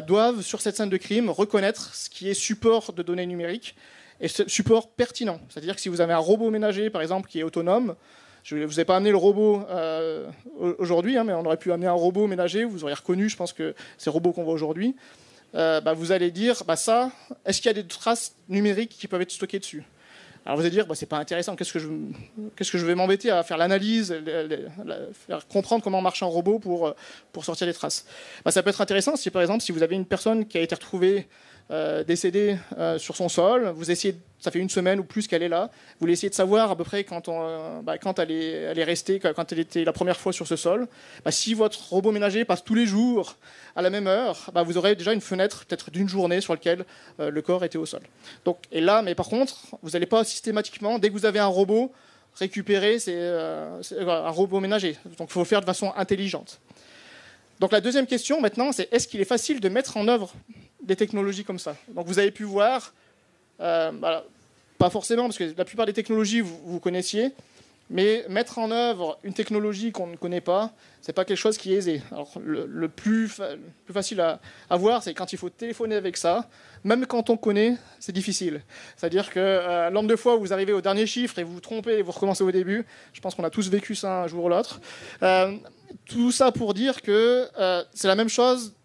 doivent sur cette scène de crime reconnaître ce qui est support de données numériques et ce support pertinent. C'est-à-dire que si vous avez un robot ménager, par exemple, qui est autonome, je ne vous ai pas amené le robot aujourd'hui, mais on aurait pu amener un robot ménager, vous auriez reconnu, je pense que ces robots qu'on voit aujourd'hui. Vous allez dire, ça, est-ce qu'il y a des traces numériques qui peuvent être stockées dessus? Alors vous allez dire, c'est pas intéressant, qu'est-ce que je vais m'embêter à faire l'analyse, faire comprendre comment marche un robot pour sortir les traces. Ça peut être intéressant si, par exemple, si vous avez une personne qui a été retrouvée décédée sur son sol, vous essayez, ça fait une semaine ou plus qu'elle est là, vous voulez essayer de savoir à peu près quand elle est restée, quand elle était la première fois sur ce sol. Si votre robot ménager passe tous les jours à la même heure, vous aurez déjà une fenêtre peut-être d'une journée sur laquelle le corps était au sol. Donc, et là, mais par contre, vous n'allez pas systématiquement, dès que vous avez un robot, récupérer un robot ménager. Donc il faut le faire de façon intelligente. Donc la deuxième question maintenant, c'est est-ce qu'il est facile de mettre en œuvre des technologies comme ça? Donc vous avez pu voir, pas forcément, parce que la plupart des technologies vous connaissiez, mais mettre en œuvre une technologie qu'on ne connaît pas, c'est pas quelque chose qui est aisé. Alors le plus facile à voir, c'est quand il faut téléphoner avec ça. Même quand on connaît, c'est difficile. C'est-à-dire que le nombre de fois où vous arrivez au dernier chiffre et vous vous trompez et vous recommencez au début, je pense qu'on a tous vécu ça un jour ou l'autre. Tout ça pour dire que c'est la même chose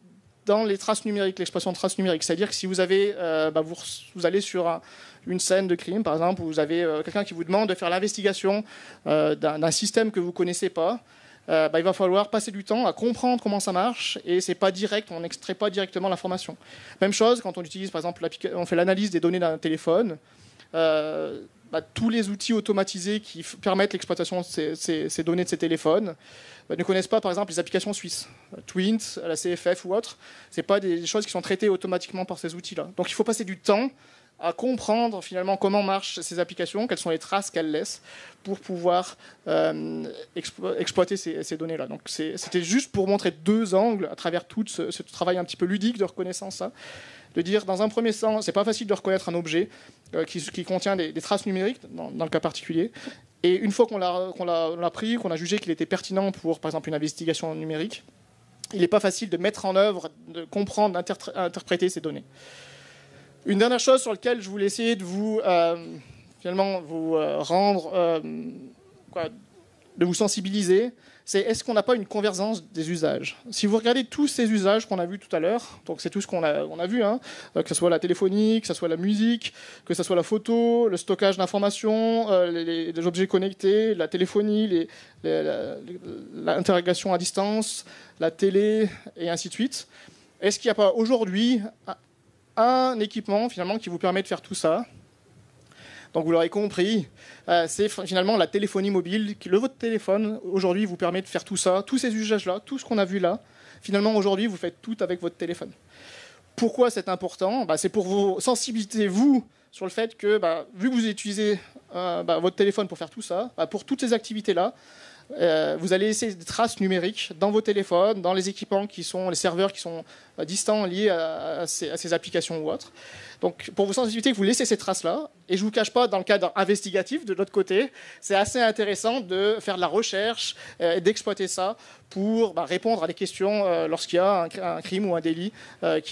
dans les traces numériques, l'expression de traces numériques. C'est-à-dire que si vous avez, vous allez sur une scène de crime, par exemple, où vous avez quelqu'un qui vous demande de faire l'investigation d'un système que vous ne connaissez pas, il va falloir passer du temps à comprendre comment ça marche, et c'est pas direct, on n'extrait pas directement l'information. Même chose quand on utilise, par exemple, on fait l'analyse des données d'un téléphone. Tous les outils automatisés qui permettent l'exploitation de ces données de ces téléphones ne connaissent pas, par exemple, les applications suisses, Twint, la CFF ou autres. Ce pas des choses qui sont traitées automatiquement par ces outils-là. Donc il faut passer du temps à comprendre finalement comment marchent ces applications, quelles sont les traces qu'elles laissent pour pouvoir exploiter ces données-là. Donc c'était juste pour montrer deux angles à travers tout ce travail un petit peu ludique de reconnaissance, de dire dans un premier temps, c'est pas facile de reconnaître un objet qui contient des traces numériques dans le cas particulier. Et une fois qu'on l'a pris, qu'on a jugé qu'il était pertinent pour, par exemple, une investigation numérique, il n'est pas facile de mettre en œuvre, de comprendre, d'interpréter ces données. Une dernière chose sur laquelle je voulais essayer de vous rendre, de vous sensibiliser, c'est est-ce qu'on n'a pas une convergence des usages? Si vous regardez tous ces usages qu'on a vus tout à l'heure, donc c'est tout ce qu'on a vu, que ce soit la téléphonie, que ce soit la musique, que ce soit la photo, le stockage d'informations, les objets connectés, la téléphonie, l'interrogation à distance, la télé, et ainsi de suite. Est-ce qu'il n'y a pas aujourd'hui un équipement finalement qui vous permet de faire tout ça? Donc vous l'aurez compris, c'est finalement la téléphonie mobile. Votre téléphone, aujourd'hui, vous permet de faire tout ça, tous ces usages-là, tout ce qu'on a vu là. Finalement, aujourd'hui, vous faites tout avec votre téléphone. Pourquoi c'est important? C'est pour vous sensibiliser, vous, sur le fait que, vu que vous utilisez votre téléphone pour faire tout ça, pour toutes ces activités-là, vous allez laisser des traces numériques dans vos téléphones, dans les équipements les serveurs qui sont distants liés à ces applications ou autres. Donc, pour vos sensitivités, vous laissez ces traces-là. Et je ne vous cache pas, dans le cadre investigatif, de l'autre côté, c'est assez intéressant de faire de la recherche et d'exploiter ça pour répondre à des questions lorsqu'il y a un crime ou un délit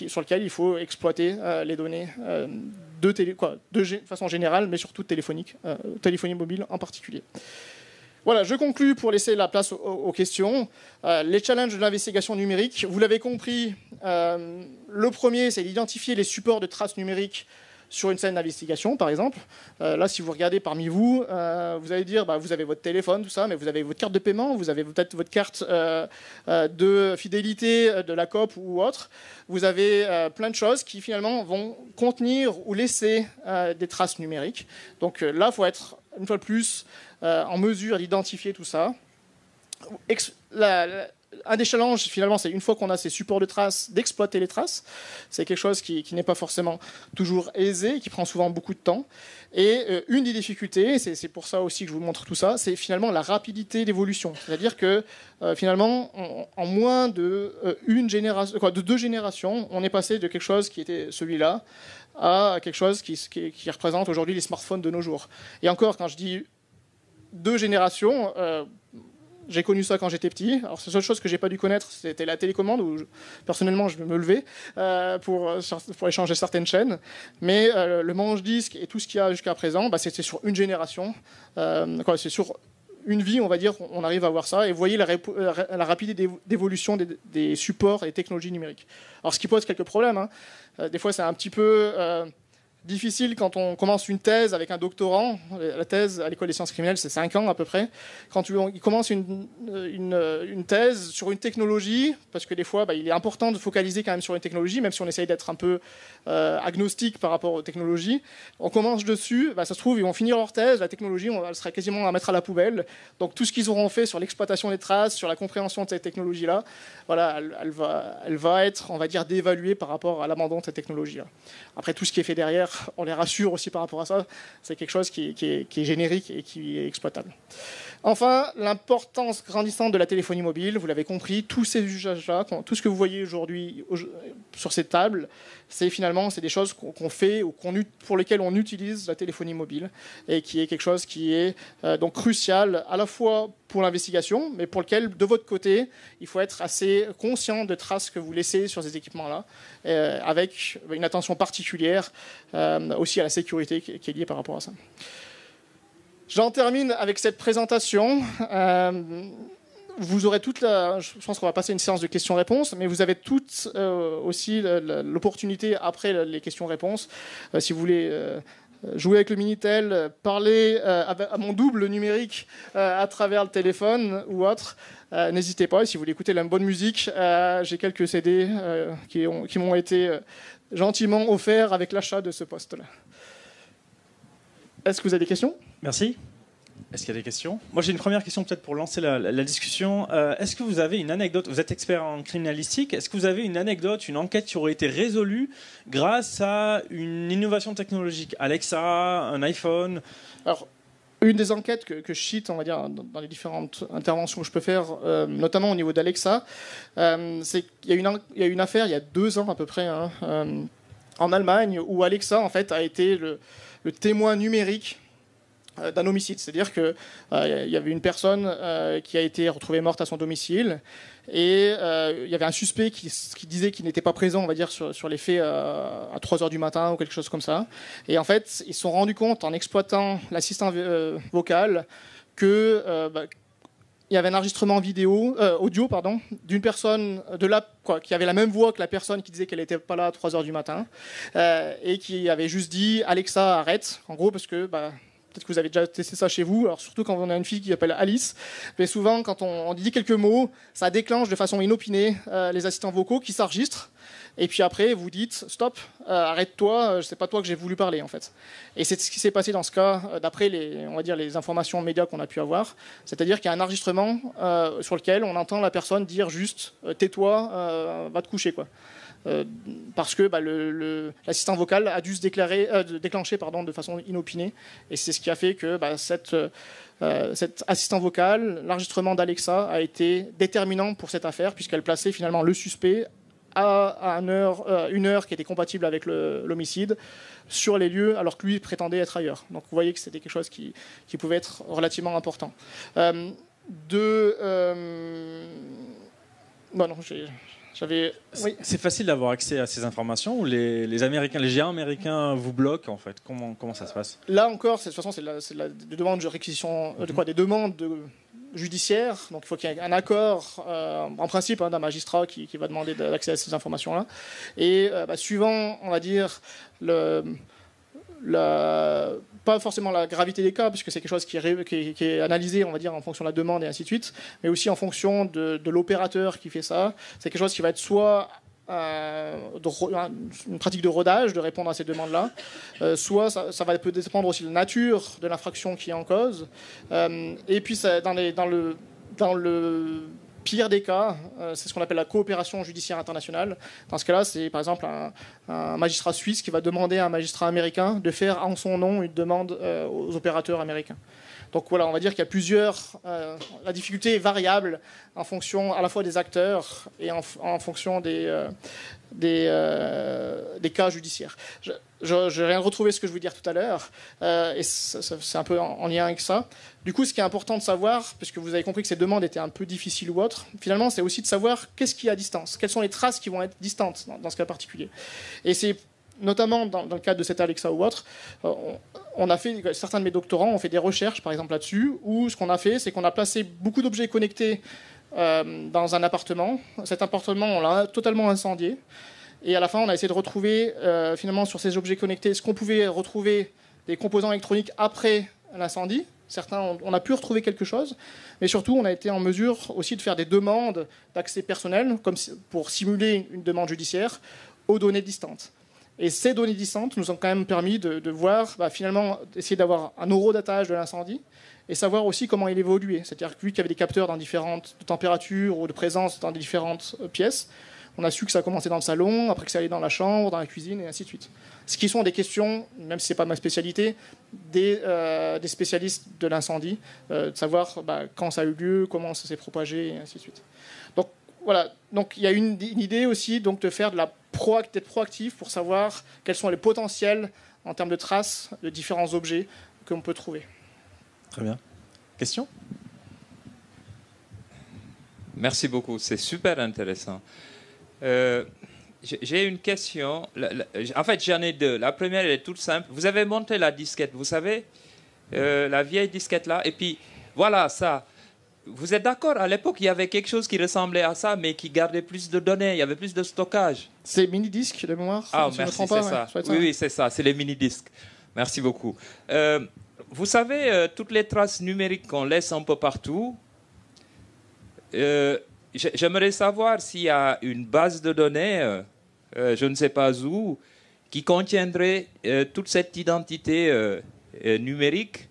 sur lequel il faut exploiter les données de façon générale, mais surtout téléphonique, téléphonie mobile en particulier. Voilà, je conclus pour laisser la place aux questions. Les challenges de l'investigation numérique, vous l'avez compris, le premier, c'est d'identifier les supports de traces numériques sur une scène d'investigation, par exemple. Là, si vous regardez parmi vous, vous allez dire, vous avez votre téléphone, tout ça, mais vous avez votre carte de paiement, vous avez peut-être votre carte de fidélité de la COP ou autre. Vous avez plein de choses qui, finalement, vont contenir ou laisser des traces numériques. Donc là, il faut être, une fois de plus, en mesure d'identifier tout ça. Un des challenges, finalement, c'est une fois qu'on a ces supports de traces, d'exploiter les traces. C'est quelque chose qui n'est pas forcément toujours aisé, qui prend souvent beaucoup de temps. Et une des difficultés, c'est pour ça aussi que je vous montre tout ça, c'est finalement la rapidité d'évolution. C'est-à-dire que finalement, en moins de deux générations, on est passé de quelque chose qui était celui-là à quelque chose qui représente aujourd'hui les smartphones de nos jours. Et encore, quand je dis 2 générations, j'ai connu ça quand j'étais petit. Alors, la seule chose que j'ai pas dû connaître, c'était la télécommande, où personnellement, je vais me lever pour échanger certaines chaînes. Mais le manche-disque et tout ce qu'il y a jusqu'à présent, c'était sur une génération. C'est sur une vie, on va dire, on arrive à voir ça. Et vous voyez la rapidité d'évolution des supports et des technologies numériques. Alors, ce qui pose quelques problèmes. Des fois, c'est un petit peu difficile quand on commence une thèse avec un doctorant. La thèse à l'école des sciences criminelles, c'est 5 ans à peu près. Quand il commence une thèse sur une technologie, parce que des fois, il est important de focaliser quand même sur une technologie, même si on essaye d'être un peu agnostique par rapport aux technologies. On commence dessus, ça se trouve, ils vont finir leur thèse, la technologie, elle sera quasiment à mettre à la poubelle. Donc tout ce qu'ils auront fait sur l'exploitation des traces, sur la compréhension de cette technologie-là, voilà, elle va être, on va dire, dévaluée par rapport à l'abandon de cette technologie-là. Après, tout ce qui est fait derrière, on les rassure aussi par rapport à ça, c'est quelque chose qui est générique et qui est exploitable. Enfin, l'importance grandissante de la téléphonie mobile, vous l'avez compris, tous ces usages-là, tout ce que vous voyez aujourd'hui sur ces tables, c'est des choses qu'on fait ou pour lesquelles on utilise la téléphonie mobile et qui est quelque chose qui est donc crucial à la fois pour l'investigation, mais pour lequel, de votre côté, il faut être assez conscient des traces que vous laissez sur ces équipements-là, avec une attention particulière aussi à la sécurité qui est liée par rapport à ça. J'en termine avec cette présentation. Vous aurez je pense qu'on va passer une séance de questions-réponses, mais vous avez toutes aussi l'opportunité après les questions-réponses, si vous voulez jouer avec le Minitel, parler à mon double numérique à travers le téléphone ou autre. N'hésitez pas, si vous voulez écouter la bonne musique, j'ai quelques CD qui m'ont été gentiment offerts avec l'achat de ce poste-là. Est-ce que vous avez des questions ? Merci. Est-ce qu'il y a des questions ? Moi, j'ai une première question peut-être pour lancer la discussion. Est-ce que vous avez une anecdote ? Vous êtes expert en criminalistique. Est-ce que vous avez une anecdote, une enquête qui aurait été résolue grâce à une innovation technologique ? Alexa, un iPhone ? Alors, une des enquêtes que je cite, on va dire, dans les différentes interventions que je peux faire, notamment au niveau d'Alexa, c'est qu'il y a une affaire il y a 2 ans à peu près, en Allemagne, où Alexa, en fait, a été le témoin numérique d'un homicide. C'est-à-dire qu'il y avait une personne qui a été retrouvée morte à son domicile et il y avait un suspect qui disait qu'il n'était pas présent, on va dire, sur les faits à 3h du matin ou quelque chose comme ça. Et en fait, ils se sont rendus compte en exploitant l'assistant vocal que il y avait un enregistrement audio d'une personne qui avait la même voix que la personne qui disait qu'elle n'était pas là à 3h du matin et qui avait juste dit « Alexa, arrête », en gros, parce que peut-être que vous avez déjà testé ça chez vous, alors surtout quand on a une fille qui s'appelle Alice, mais souvent quand on dit quelques mots, ça déclenche de façon inopinée les assistants vocaux qui s'enregistrent, et puis après vous dites stop, arrête-toi, c'est pas toi que j'ai voulu parler en fait. Et c'est ce qui s'est passé dans ce cas, d'après les informations médias qu'on a pu avoir, c'est-à-dire qu'il y a un enregistrement sur lequel on entend la personne dire juste tais-toi, va te coucher quoi. parce que l'assistant vocal a dû se déclencher de façon inopinée. Et c'est ce qui a fait que cet assistant vocal, l'enregistrement d'Alexa, a été déterminant pour cette affaire, puisqu'elle plaçait finalement le suspect à une heure qui était compatible avec l'homicide sur les lieux, alors que lui prétendait être ailleurs. Donc vous voyez que c'était quelque chose qui pouvait être relativement important. Oui. C'est facile d'avoir accès à ces informations ou les géants américains vous bloquent en fait? Comment ça se passe? Là encore, de toute façon, c'est des demandes de réquisition, des demandes judiciaires. Donc il faut qu'il y ait un accord, en principe, d'un magistrat qui va demander l'accès à ces informations-là. Et suivant, on va dire, pas forcément la gravité des cas, puisque c'est quelque chose qui est analysé, on va dire, en fonction de la demande et ainsi de suite, mais aussi en fonction de l'opérateur qui fait ça. C'est quelque chose qui va être soit une pratique de rodage, de répondre à ces demandes-là, soit ça va peut dépendre aussi de la nature de l'infraction qui est en cause. Et puis, dans le pire des cas, c'est ce qu'on appelle la coopération judiciaire internationale. Dans ce cas-là, c'est par exemple un magistrat suisse qui va demander à un magistrat américain de faire en son nom une demande aux opérateurs américains. Donc voilà, on va dire qu'il y a plusieurs... la difficulté est variable en fonction à la fois des acteurs et en fonction des cas judiciaires. Je viens de retrouver ce que je voulais dire tout à l'heure, et c'est un peu en lien avec ça. Du coup, ce qui est important de savoir, puisque vous avez compris que ces demandes étaient un peu difficiles ou autres, finalement, c'est aussi de savoir qu'est-ce qui est à distance, quelles sont les traces qui vont être distantes dans ce cas particulier. Et c'est notamment dans le cadre de cette Alexa ou autre, certains de mes doctorants ont fait des recherches, par exemple, là-dessus, où ce qu'on a fait, c'est qu'on a placé beaucoup d'objets connectés dans un appartement. Cet appartement, on l'a totalement incendié. Et à la fin, on a essayé de retrouver, finalement, sur ces objets connectés, ce qu'on pouvait retrouver des composants électroniques après l'incendie. Certains, on a pu retrouver quelque chose. Mais surtout, on a été en mesure aussi de faire des demandes d'accès personnel, comme pour simuler une demande judiciaire, aux données distantes. Et ces données distantes nous ont quand même permis de voir, finalement, essayer d'avoir un horodatage de l'incendie et savoir aussi comment il évoluait. C'est-à-dire que vu qu'il y avait des capteurs dans différentes températures ou de présence dans différentes pièces, on a su que ça commençait dans le salon, après que ça allait dans la chambre, dans la cuisine, et ainsi de suite. Ce qui sont des questions, même si ce n'est pas ma spécialité, des spécialistes de l'incendie, de savoir quand ça a eu lieu, comment ça s'est propagé, et ainsi de suite. Donc voilà, donc il y a une idée aussi donc, de faire d'être proactif pour savoir quels sont les potentiels en termes de traces de différents objets qu'on peut trouver. Très bien. Question ? Merci beaucoup, c'est super intéressant. J'ai une question. En fait, j'en ai deux. La première, elle est toute simple. Vous avez monté la disquette, vous savez, la vieille disquette là. Et puis, voilà ça. Vous êtes d'accord, à l'époque, il y avait quelque chose qui ressemblait à ça, mais qui gardait plus de données, il y avait plus de stockage. C'est mini-disques de mémoire. Ah, merci, c'est ça. Oui, c'est ça, c'est les mini-disques. Merci beaucoup. Vous savez, toutes les traces numériques qu'on laisse un peu partout, j'aimerais savoir s'il y a une base de données, je ne sais pas où, qui contiendrait toute cette identité numérique.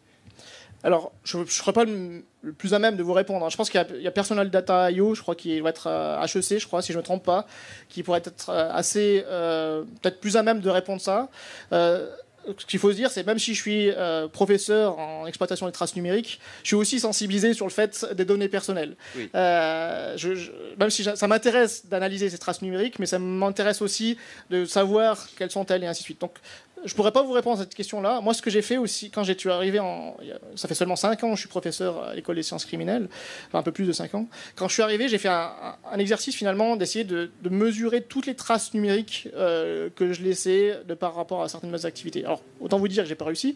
Alors, je ne serais pas le plus à même de vous répondre. Je pense qu'il y a Personal Data IO, je crois, qui doit être HEC, je crois, si je ne me trompe pas, qui pourrait être assez, peut-être plus à même de répondre ça. Ce qu'il faut se dire, c'est même si je suis professeur en exploitation des traces numériques, je suis aussi sensibilisé sur le fait des données personnelles. Oui. Même si ça m'intéresse d'analyser ces traces numériques, mais ça m'intéresse aussi de savoir quelles sont-elles et ainsi de suite. Donc, je ne pourrais pas vous répondre à cette question-là. Moi, ce que j'ai fait aussi, quand j'étais arrivé ça fait seulement 5 ans, je suis professeur à l'école des sciences criminelles, enfin un peu plus de 5 ans. Quand je suis arrivé, j'ai fait un exercice finalement d'essayer de mesurer toutes les traces numériques que je laissais par rapport à certaines de mes activités. Alors, autant vous dire que je n'ai pas réussi,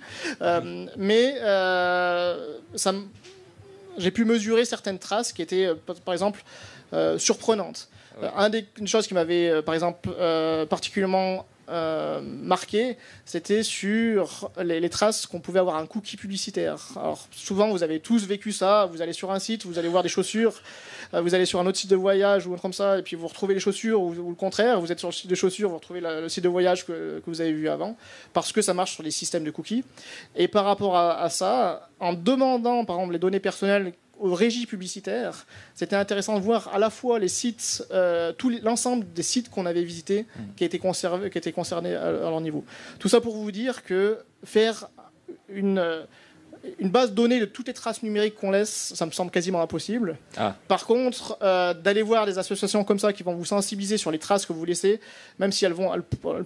mais j'ai pu mesurer certaines traces qui étaient, par exemple, surprenantes. Ouais. Une chose qui m'avait, par exemple, particulièrement marqué, c'était sur les traces qu'on pouvait avoir un cookie publicitaire. Alors souvent vous avez tous vécu ça, vous allez sur un site, vous allez voir des chaussures, vous allez sur un autre site de voyage ou comme ça, et puis vous retrouvez les chaussures, ou le contraire, vous êtes sur le site de chaussures, vous retrouvez le site de voyage que vous avez vu avant, parce que ça marche sur les systèmes de cookies. Et par rapport à ça, en demandant par exemple les données personnelles aux régies publicitaires, c'était intéressant de voir à la fois les sites, l'ensemble des sites qu'on avait visités, qui étaient concernés à leur niveau. Tout ça pour vous dire que faire une base de données de toutes les traces numériques qu'on laisse, ça me semble quasiment impossible. Par contre, d'aller voir des associations comme ça qui vont vous sensibiliser sur les traces que vous laissez, même si elles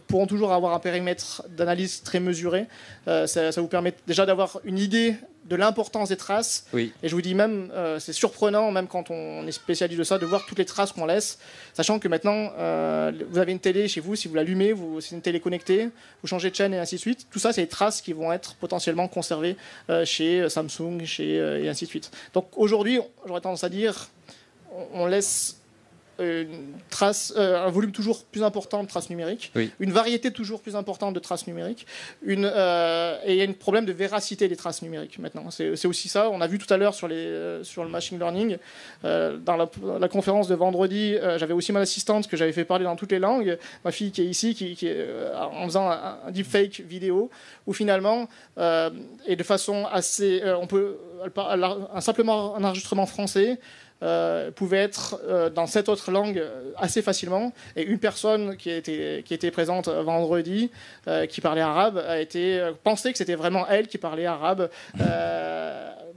pourront toujours avoir un périmètre d'analyse très mesuré, ça vous permet déjà d'avoir une idée de l'importance des traces. Oui. Et je vous dis même, c'est surprenant, même quand on est spécialiste de ça, de voir toutes les traces qu'on laisse, sachant que maintenant, vous avez une télé chez vous, si vous l'allumez, c'est une télé connectée, vous changez de chaîne et ainsi de suite. Tout ça, c'est des traces qui vont être potentiellement conservées chez Samsung, et ainsi de suite. Donc aujourd'hui, j'aurais tendance à dire, on laisse un volume toujours plus important de traces numériques, une variété toujours plus importante de traces numériques, et il y a un problème de véracité des traces numériques maintenant. C'est aussi ça. On a vu tout à l'heure sur le machine learning, dans la conférence de vendredi, j'avais aussi mon assistante que j'avais fait parler dans toutes les langues, ma fille qui est ici, qui est, en faisant un deepfake vidéo, où finalement, et de façon assez, simplement un enregistrement français, pouvait être dans 7 autres langues assez facilement. Et une personne qui était présente vendredi, qui parlait arabe, pensait que c'était vraiment elle qui parlait arabe,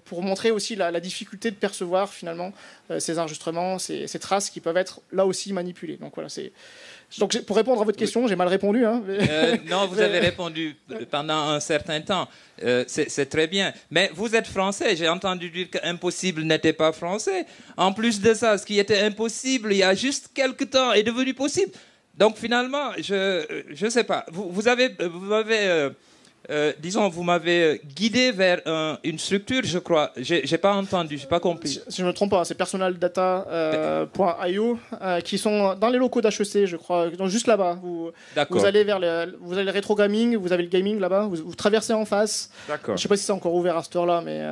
pour montrer aussi la difficulté de percevoir finalement ces enregistrements, ces traces qui peuvent être là aussi manipulées. Donc voilà, Donc pour répondre à votre question, j'ai mal répondu. Hein, non, vous avez répondu pendant un certain temps. C'est très bien. Mais vous êtes français. J'ai entendu dire qu'impossible n'était pas français. En plus de ça, ce qui était impossible il y a juste quelque temps est devenu possible. Donc finalement, je sais pas. Vous m'avez guidé vers une structure, je crois. J'ai pas entendu, j'ai pas compris. Si je ne me trompe pas, c'est personaldata.io qui sont dans les locaux d'HEC, je crois, donc juste là-bas. Vous allez vers vous avez le rétro gaming, vous avez le gaming là-bas, vous traversez en face. D'accord. Je sais pas si c'est encore ouvert à cette heure-là, mais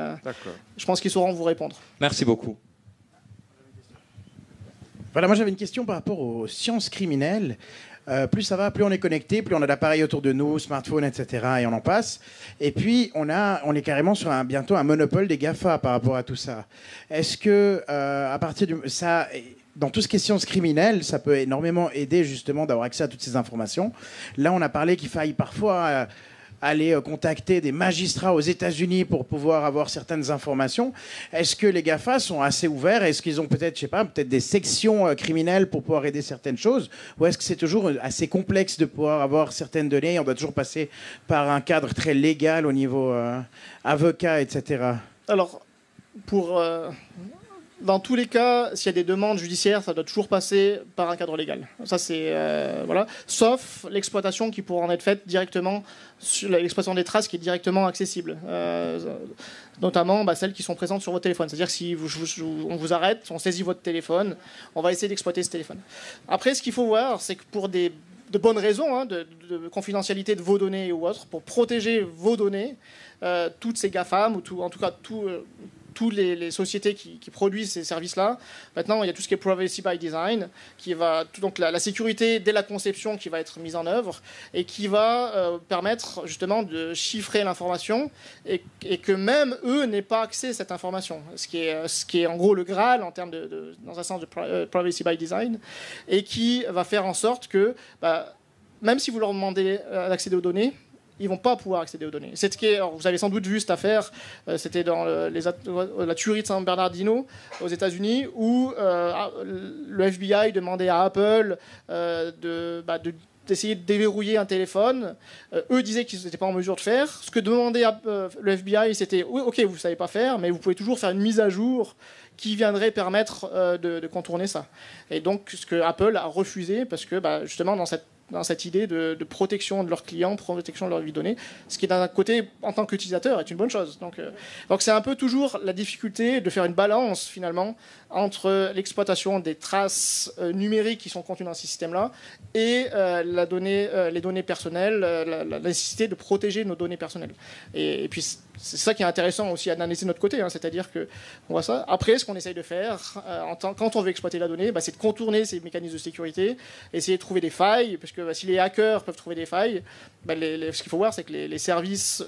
je pense qu'ils sauront vous répondre. Merci beaucoup. Voilà, moi j'avais une question par rapport aux sciences criminelles. Plus ça va, plus on est connecté, plus on a d'appareils autour de nous, smartphones, etc. Et on en passe. Et puis, on est carrément sur bientôt un monopole des GAFA par rapport à tout ça. Est-ce que, à partir ça, dans tout ce qui est sciences criminelles, ça peut énormément aider justement d'avoir accès à toutes ces informations. Là, on a parlé qu'il faille parfois aller contacter des magistrats aux États-Unis pour pouvoir avoir certaines informations. Est-ce que les GAFA sont assez ouverts? Est-ce qu'ils ont peut-être, je sais pas, peut-être des sections criminelles pour pouvoir aider certaines choses? Ou est-ce que c'est toujours assez complexe de pouvoir avoir certaines données? On doit toujours passer par un cadre très légal au niveau avocat, etc. Alors, dans tous les cas, s'il y a des demandes judiciaires, ça doit toujours passer par un cadre légal. Ça, c'est voilà. Sauf l'exploitation qui pourra en être faite directement sur l'exploitation des traces qui est directement accessible, notamment celles qui sont présentes sur votre téléphone. C'est-à-dire que si on vous arrête, on saisit votre téléphone, on va essayer d'exploiter ce téléphone. Après, ce qu'il faut voir, c'est que pour de bonnes raisons, de confidentialité de vos données ou autres, pour protéger vos données, toutes ces GAFAM, ou en tout cas toutes les sociétés qui produisent ces services-là. Maintenant, il y a tout ce qui est privacy by design, donc la sécurité dès la conception qui va être mise en œuvre et qui va permettre justement de chiffrer l'information et que même eux n'aient pas accès à cette information. Ce qui est en gros le Graal en termes dans un sens de privacy by design, et qui va faire en sorte que même si vous leur demandez d'accéder aux données, ils ne vont pas pouvoir accéder aux données. Alors, vous avez sans doute vu cette affaire, c'était dans la tuerie de San Bernardino aux États-Unis, où le FBI demandait à Apple d'essayer de déverrouiller un téléphone. Eux disaient qu'ils n'étaient pas en mesure de faire. Ce que demandait le FBI, c'était oui, ok, vous ne savez pas faire, mais vous pouvez toujours faire une mise à jour qui viendrait permettre de contourner ça. Et donc, ce que Apple a refusé, parce que justement, dans cette idée de protection de leurs clients, protection de leurs vie données, ce qui d'un côté, en tant qu'utilisateur, est une bonne chose. Donc c'est un peu toujours la difficulté de faire une balance, finalement, entre l'exploitation des traces numériques qui sont contenues dans ces systèmes-là et les données personnelles, la nécessité de protéger nos données personnelles. Et puis, c'est ça qui est intéressant aussi à analyser de notre côté, hein, c'est-à-dire que on voit ça. Après, ce qu'on essaye de faire quand on veut exploiter la donnée, c'est de contourner ces mécanismes de sécurité, essayer de trouver des failles, parce que si les hackers peuvent trouver des failles, ce qu'il faut voir, c'est que les services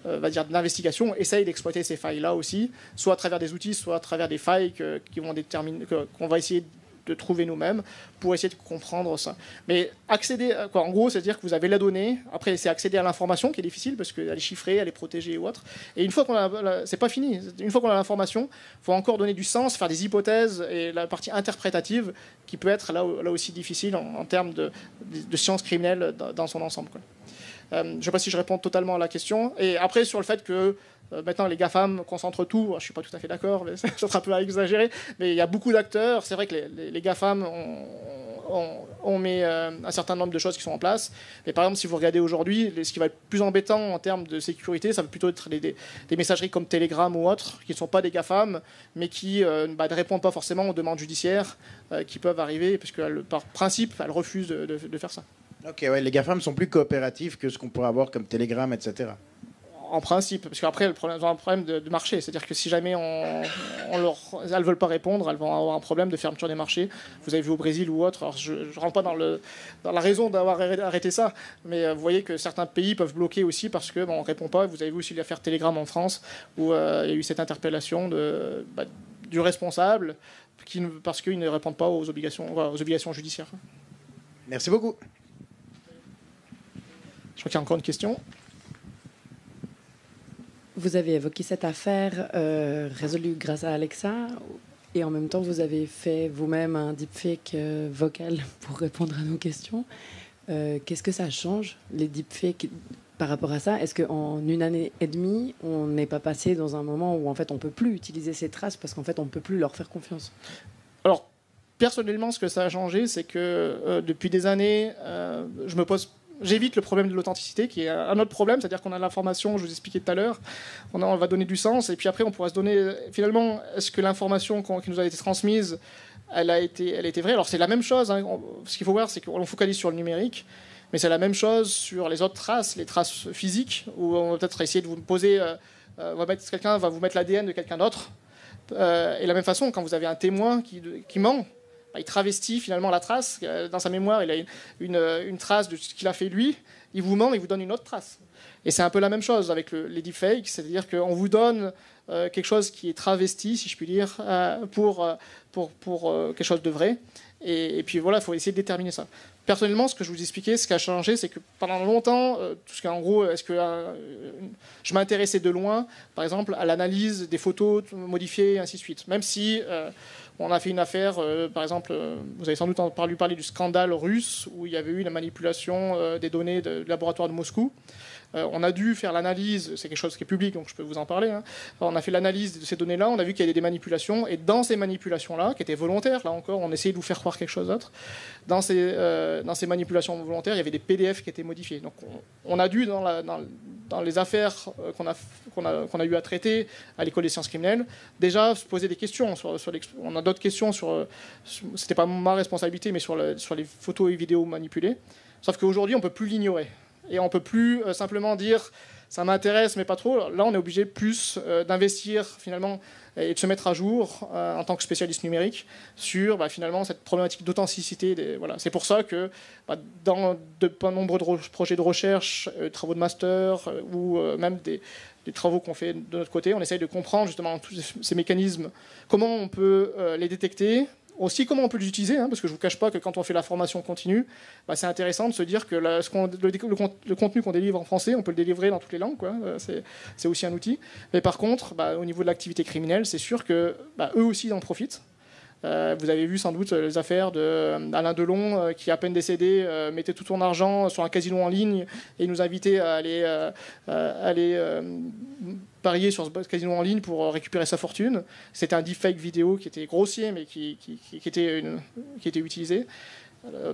d'investigation essayent d'exploiter ces failles-là aussi, soit à travers des outils, soit à travers des failles qu'on va essayer de trouver nous-mêmes pour essayer de comprendre ça. Mais accéder, en gros, c'est-à-dire que vous avez la donnée. Après, c'est accéder à l'information qui est difficile parce qu'elle est chiffrée, elle est protégée ou autre. Et une fois qu'on a, c'est pas fini. Une fois qu'on a l'information, il faut encore donner du sens, faire des hypothèses et la partie interprétative qui peut être là aussi difficile en termes de sciences criminelles dans son ensemble, quoi. Je ne sais pas si je réponds totalement à la question. Et après, sur le fait que maintenant les GAFAM concentrent tout, je ne suis pas tout à fait d'accord, mais ça sera un peu exagéré. Mais il y a beaucoup d'acteurs. C'est vrai que les GAFAM ont mis un certain nombre de choses qui sont en place. Mais par exemple, si vous regardez aujourd'hui, ce qui va être plus embêtant en termes de sécurité, ça va plutôt être des messageries comme Telegram ou autres, qui ne sont pas des GAFAM, mais qui ne répondent pas forcément aux demandes judiciaires qui peuvent arriver, parce que par principe, elles refusent de faire ça. Ok, ouais, les GAFAM sont plus coopératifs que ce qu'on pourrait avoir comme Telegram, etc. En principe, parce qu'après, elles ont un problème de marché. C'est-à-dire que si jamais elles ne veulent pas répondre, elles vont avoir un problème de fermeture des marchés. Vous avez vu au Brésil ou autre. Alors, je ne rentre pas dans la raison d'avoir arrêté ça, mais vous voyez que certains pays peuvent bloquer aussi parce qu'on ne répond pas. Vous avez vu aussi l'affaire Telegram en France, où il y a eu cette interpellation du responsable parce qu'il ne répond pas aux obligations judiciaires. Merci beaucoup. Je crois qu'il y a encore une question. Vous avez évoqué cette affaire résolue grâce à Alexa et en même temps vous avez fait vous-même un deepfake vocal pour répondre à nos questions. Qu'est-ce que ça change, les deepfakes, par rapport à ça? Est-ce qu'en 1 année et demie, on n'est pas passé dans un moment où en fait on ne peut plus utiliser ces traces parce qu'en fait on ne peut plus leur faire confiance? Alors, personnellement, ce que ça a changé, c'est que depuis des années, j'évite le problème de l'authenticité, qui est un autre problème, c'est-à-dire qu'on a l'information, je vous expliquais tout à l'heure, on va donner du sens, et puis après on pourra se donner, finalement, est-ce que l'information qui nous a été transmise, elle a été vraie? Alors c'est la même chose, hein. Ce qu'il faut voir, c'est qu'on focalise sur le numérique, mais c'est la même chose sur les autres traces, les traces physiques, où on va peut-être essayer de vous poser, quelqu'un va vous mettre l'ADN de quelqu'un d'autre, et de la même façon, quand vous avez un témoin qui ment, il travestit finalement la trace. Dans sa mémoire, il a une trace de ce qu'il a fait lui. Il vous ment, il vous donne une autre trace. Et c'est un peu la même chose avec les deepfakes, c'est-à-dire qu'on vous donne quelque chose qui est travesti, si je puis dire, pour quelque chose de vrai. Et puis voilà, il faut essayer de déterminer ça. Personnellement, ce que je vous expliquais, ce qui a changé, c'est que pendant longtemps, je m'intéressais de loin, par exemple, à l'analyse des photos modifiées et ainsi de suite. Même si on a fait une affaire, par exemple, vous avez sans doute entendu parler du scandale russe, où il y avait eu la manipulation des données du laboratoire de Moscou. On a dû faire l'analyse, c'est quelque chose qui est public, donc je peux vous en parler. Hein. On a fait l'analyse de ces données-là, on a vu qu'il y avait des manipulations, et dans ces manipulations-là, qui étaient volontaires, là encore, on essayait de vous faire croire quelque chose d'autre, dans ces manipulations volontaires, il y avait des PDF qui étaient modifiés. Donc on a dû, dans les affaires qu'on a eu à traiter à l'école des sciences criminelles, déjà se poser des questions. On a d'autres questions c'était pas ma responsabilité, mais sur les photos et vidéos manipulées. Sauf qu'aujourd'hui, on ne peut plus l'ignorer. Et on ne peut plus simplement dire ça m'intéresse mais pas trop. Là, on est obligé plus d'investir finalement et de se mettre à jour en tant que spécialiste numérique sur finalement cette problématique d'authenticité. Voilà. C'est pour ça que dans de nombreux projets de recherche, travaux de master ou même des travaux qu'on fait de notre côté, on essaye de comprendre justement tous ces mécanismes, comment on peut les détecter. Aussi, comment on peut les utiliser, hein, parce que je ne vous cache pas que quand on fait la formation continue, c'est intéressant de se dire que le contenu qu'on délivre en français, on peut le délivrer dans toutes les langues, quoi. C'est aussi un outil. Mais par contre, au niveau de l'activité criminelle, c'est sûr qu'eux aussi en profitent. Vous avez vu sans doute les affaires d'Alain Delon, qui, à peine décédé, mettait tout son argent sur un casino en ligne et nous invitait à aller parier sur ce casino en ligne pour récupérer sa fortune. C'était un deepfake vidéo qui était grossier, mais qui était utilisé.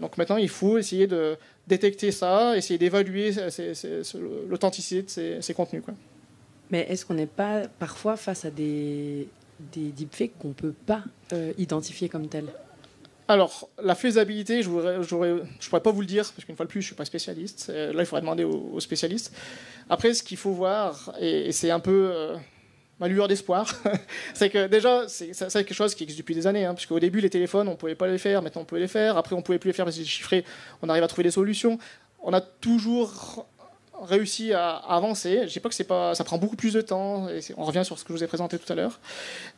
Donc maintenant, il faut essayer de détecter ça, essayer d'évaluer l'authenticité de ces contenus, quoi. Mais est-ce qu'on n'est pas parfois face à des deepfakes qu'on ne peut pas identifier comme tels? Alors, la faisabilité, je pourrais pas vous le dire, parce qu'une fois de plus, je suis pas spécialiste. Là, il faudrait demander aux spécialistes. Après, ce qu'il faut voir, et c'est un peu ma lueur d'espoir, c'est que déjà, c'est quelque chose qui existe depuis des années, puisqu'au début, les téléphones, on pouvait pas les faire, maintenant on peut les faire, après on pouvait plus les faire parce que c'est chiffré, on arrive à trouver des solutions. On a toujours réussi à avancer. Je dis pas que ça prend beaucoup plus de temps, et on revient sur ce que je vous ai présenté tout à l'heure.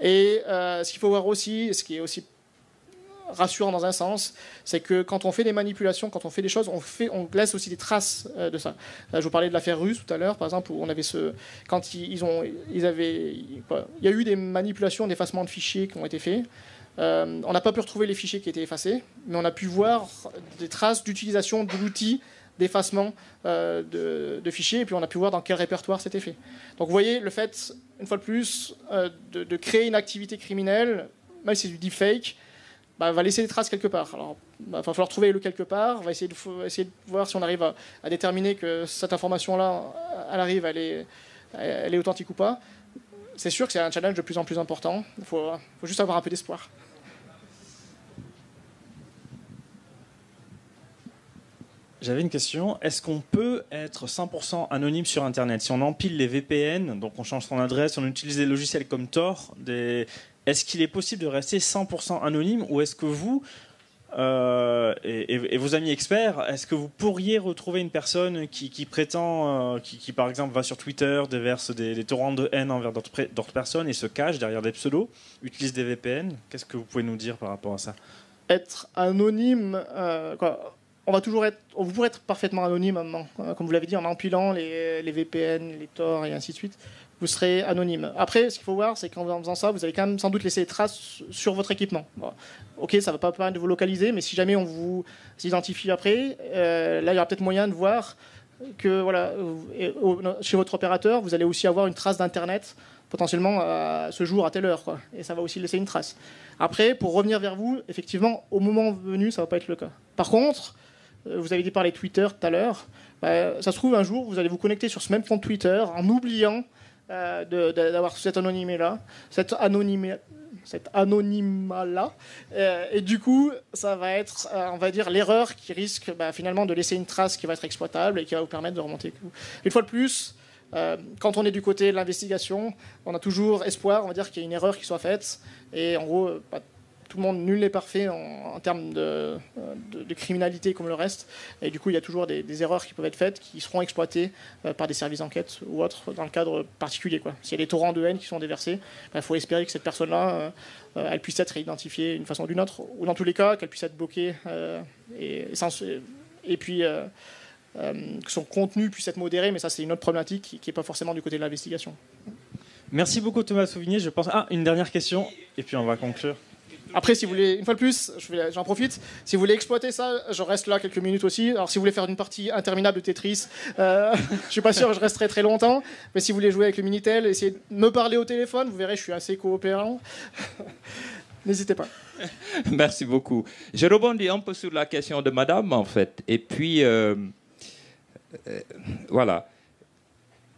Et ce qu'il faut voir aussi, ce qui est aussi rassurant dans un sens, c'est que quand on fait des manipulations, quand on fait des choses, on laisse aussi des traces de ça. Je vous parlais de l'affaire russe tout à l'heure, par exemple, où on avait quand il y a eu des manipulations d'effacement de fichiers qui ont été faits. On n'a pas pu retrouver les fichiers qui étaient effacés, mais on a pu voir des traces d'utilisation de l'outil d'effacement de fichiers, et puis on a pu voir dans quel répertoire c'était fait. Donc vous voyez, le fait, une fois de plus, de créer une activité criminelle, même si c'est du deepfake, va laisser des traces quelque part. Alors, il va falloir trouver le quelque part. On va essayer de voir si on arrive à déterminer que cette information-là, elle est authentique ou pas. C'est sûr que c'est un challenge de plus en plus important. Il faut juste avoir un peu d'espoir. J'avais une question. Est-ce qu'on peut être 100% anonyme sur Internet? Si on empile les VPN, donc on change son adresse, on utilise des logiciels comme Tor, est-ce qu'il est possible de rester 100% anonyme, ou est-ce que vous et vos amis experts, est-ce que vous pourriez retrouver une personne qui prétend, qui par exemple va sur Twitter, déverse des torrents de haine envers d'autres personnes et se cache derrière des pseudos, utilise des VPN? Qu'est-ce que vous pouvez nous dire par rapport à ça? Être anonyme, vous pourrez être parfaitement anonyme, comme vous l'avez dit, en empilant les VPN, les Tor et ainsi de suite. Vous serez anonyme. Après, ce qu'il faut voir, c'est qu'en faisant ça, vous allez quand même sans doute laisser des traces sur votre équipement. Bon. Ok, ça ne va pas permettre de vous localiser, mais si jamais on vous identifie après, là, il y aura peut-être moyen de voir que chez votre opérateur, vous allez aussi avoir une trace d'Internet, potentiellement ce jour à telle heure, et ça va aussi laisser une trace. Après, pour revenir vers vous, effectivement, au moment venu, ça ne va pas être le cas. Par contre, vous avez parlé de Twitter tout à l'heure, ça se trouve un jour, vous allez vous connecter sur ce même compte Twitter en oubliant d'avoir cet anonymat-là, et du coup, ça va être, on va dire, l'erreur qui risque finalement de laisser une trace qui va être exploitable et qui va vous permettre de remonter. Une fois de plus, quand on est du côté de l'investigation, on a toujours espoir, on va dire, qu'il y ait une erreur qui soit faite, et en gros, tout le monde, nul n'est parfait en termes de criminalité comme le reste. Et du coup, il y a toujours des erreurs qui peuvent être faites, qui seront exploitées par des services d'enquête ou autres dans le cadre particulier. S'il y a des torrents de haine qui sont déversés, il faut espérer que cette personne-là, elle puisse être identifiée d'une façon ou d'une autre, ou dans tous les cas, qu'elle puisse être bloquée et puis que son contenu puisse être modéré. Mais ça, c'est une autre problématique qui n'est pas forcément du côté de l'investigation. Merci beaucoup, Thomas Sauvigné. Je pense... une dernière question, et puis on va conclure. Après, si vous voulez, une fois de plus, j'en profite, si vous voulez exploiter ça, je reste là quelques minutes aussi. Alors, si vous voulez faire une partie interminable de Tetris, je suis pas sûr que je resterai très longtemps. Mais si vous voulez jouer avec le Minitel, essayez de me parler au téléphone, vous verrez, je suis assez coopérant. N'hésitez pas. Merci beaucoup. Je rebondis un peu sur la question de madame, en fait. Et puis, voilà.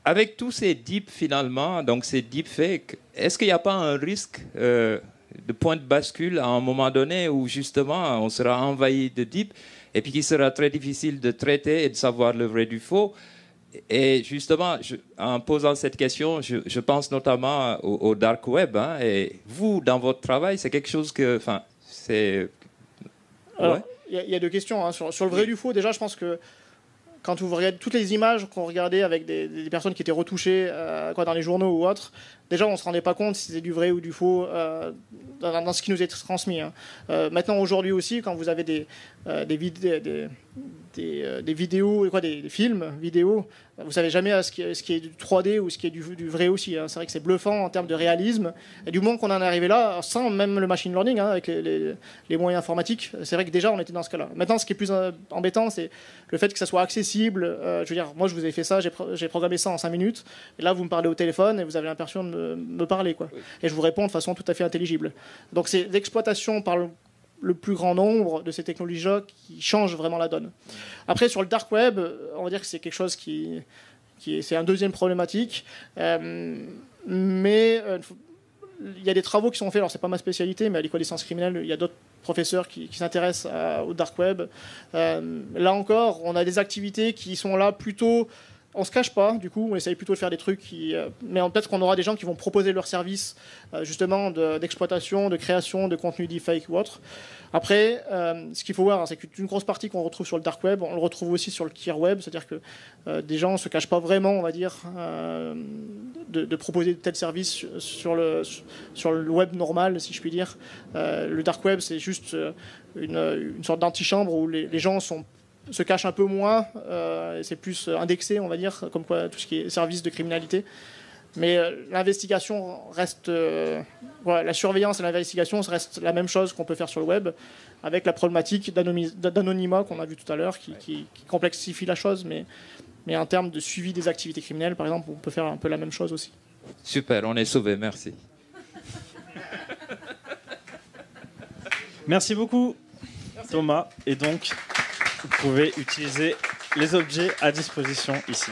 Avec tous ces deep, finalement, donc ces deepfakes, est-ce qu'il n'y a pas un risque de point de bascule à un moment donné où justement on sera envahi de deep et puis qu'il sera très difficile de traiter et de savoir le vrai du faux? Et justement, en posant cette question, je pense notamment au dark web. Et vous, dans votre travail, c'est quelque chose que... Enfin, c'est... Alors, il y a deux questions. Sur le vrai du faux, déjà, je pense que quand vous regardez toutes les images qu'on regardait avec des personnes qui étaient retouchées dans les journaux ou autres, déjà on ne se rendait pas compte si c'était du vrai ou du faux dans ce qui nous est transmis. Maintenant, aujourd'hui aussi, quand vous avez des vidéos, des films vidéos, vous savez jamais ce qui est du 3D ou ce qui est du vrai aussi. C'est vrai que c'est bluffant en termes de réalisme. Et du moment qu'on en est arrivé là, sans même le machine learning, avec les moyens informatiques, c'est vrai que déjà on était dans ce cas-là. Maintenant, ce qui est plus embêtant, c'est le fait que ça soit accessible. Je veux dire, moi je vous ai fait ça, j'ai programmé ça en 5 minutes, et là vous me parlez au téléphone et vous avez l'impression de me parler, et je vous réponds de façon tout à fait intelligible. Donc c'est l'exploitation par le plus grand nombre de ces technologies-là qui changent vraiment la donne. Après, sur le dark web, on va dire que c'est quelque chose c'est un deuxième problématique, mais il y a des travaux qui sont faits, alors c'est pas ma spécialité, mais à l'école des sciences criminelles, il y a d'autres professeurs qui s'intéressent au dark web. Là encore, on a des activités qui sont là plutôt... On se cache pas, du coup, on essaye plutôt de faire des trucs mais peut-être qu'on aura des gens qui vont proposer leurs services, justement, d'exploitation, de création de contenu deepfake ou autre. Après, ce qu'il faut voir, c'est qu'une grosse partie qu'on retrouve sur le dark web, on le retrouve aussi sur le clear web, c'est-à-dire que des gens ne se cachent pas vraiment, on va dire, de proposer de tels services sur le web normal, si je puis dire. Le dark web, c'est juste une sorte d'antichambre où les gens se cachent un peu moins, et c'est plus indexé, on va dire, comme quoi tout ce qui est service de criminalité. Mais l'investigation reste... la surveillance et l'investigation reste la même chose qu'on peut faire sur le web, avec la problématique d'anonymat qu'on a vu tout à l'heure, qui complexifie la chose, mais en termes de suivi des activités criminelles, par exemple, on peut faire un peu la même chose aussi. Super, on est sauvés, merci. Merci beaucoup, Thomas. Et donc, vous pouvez utiliser les objets à disposition ici.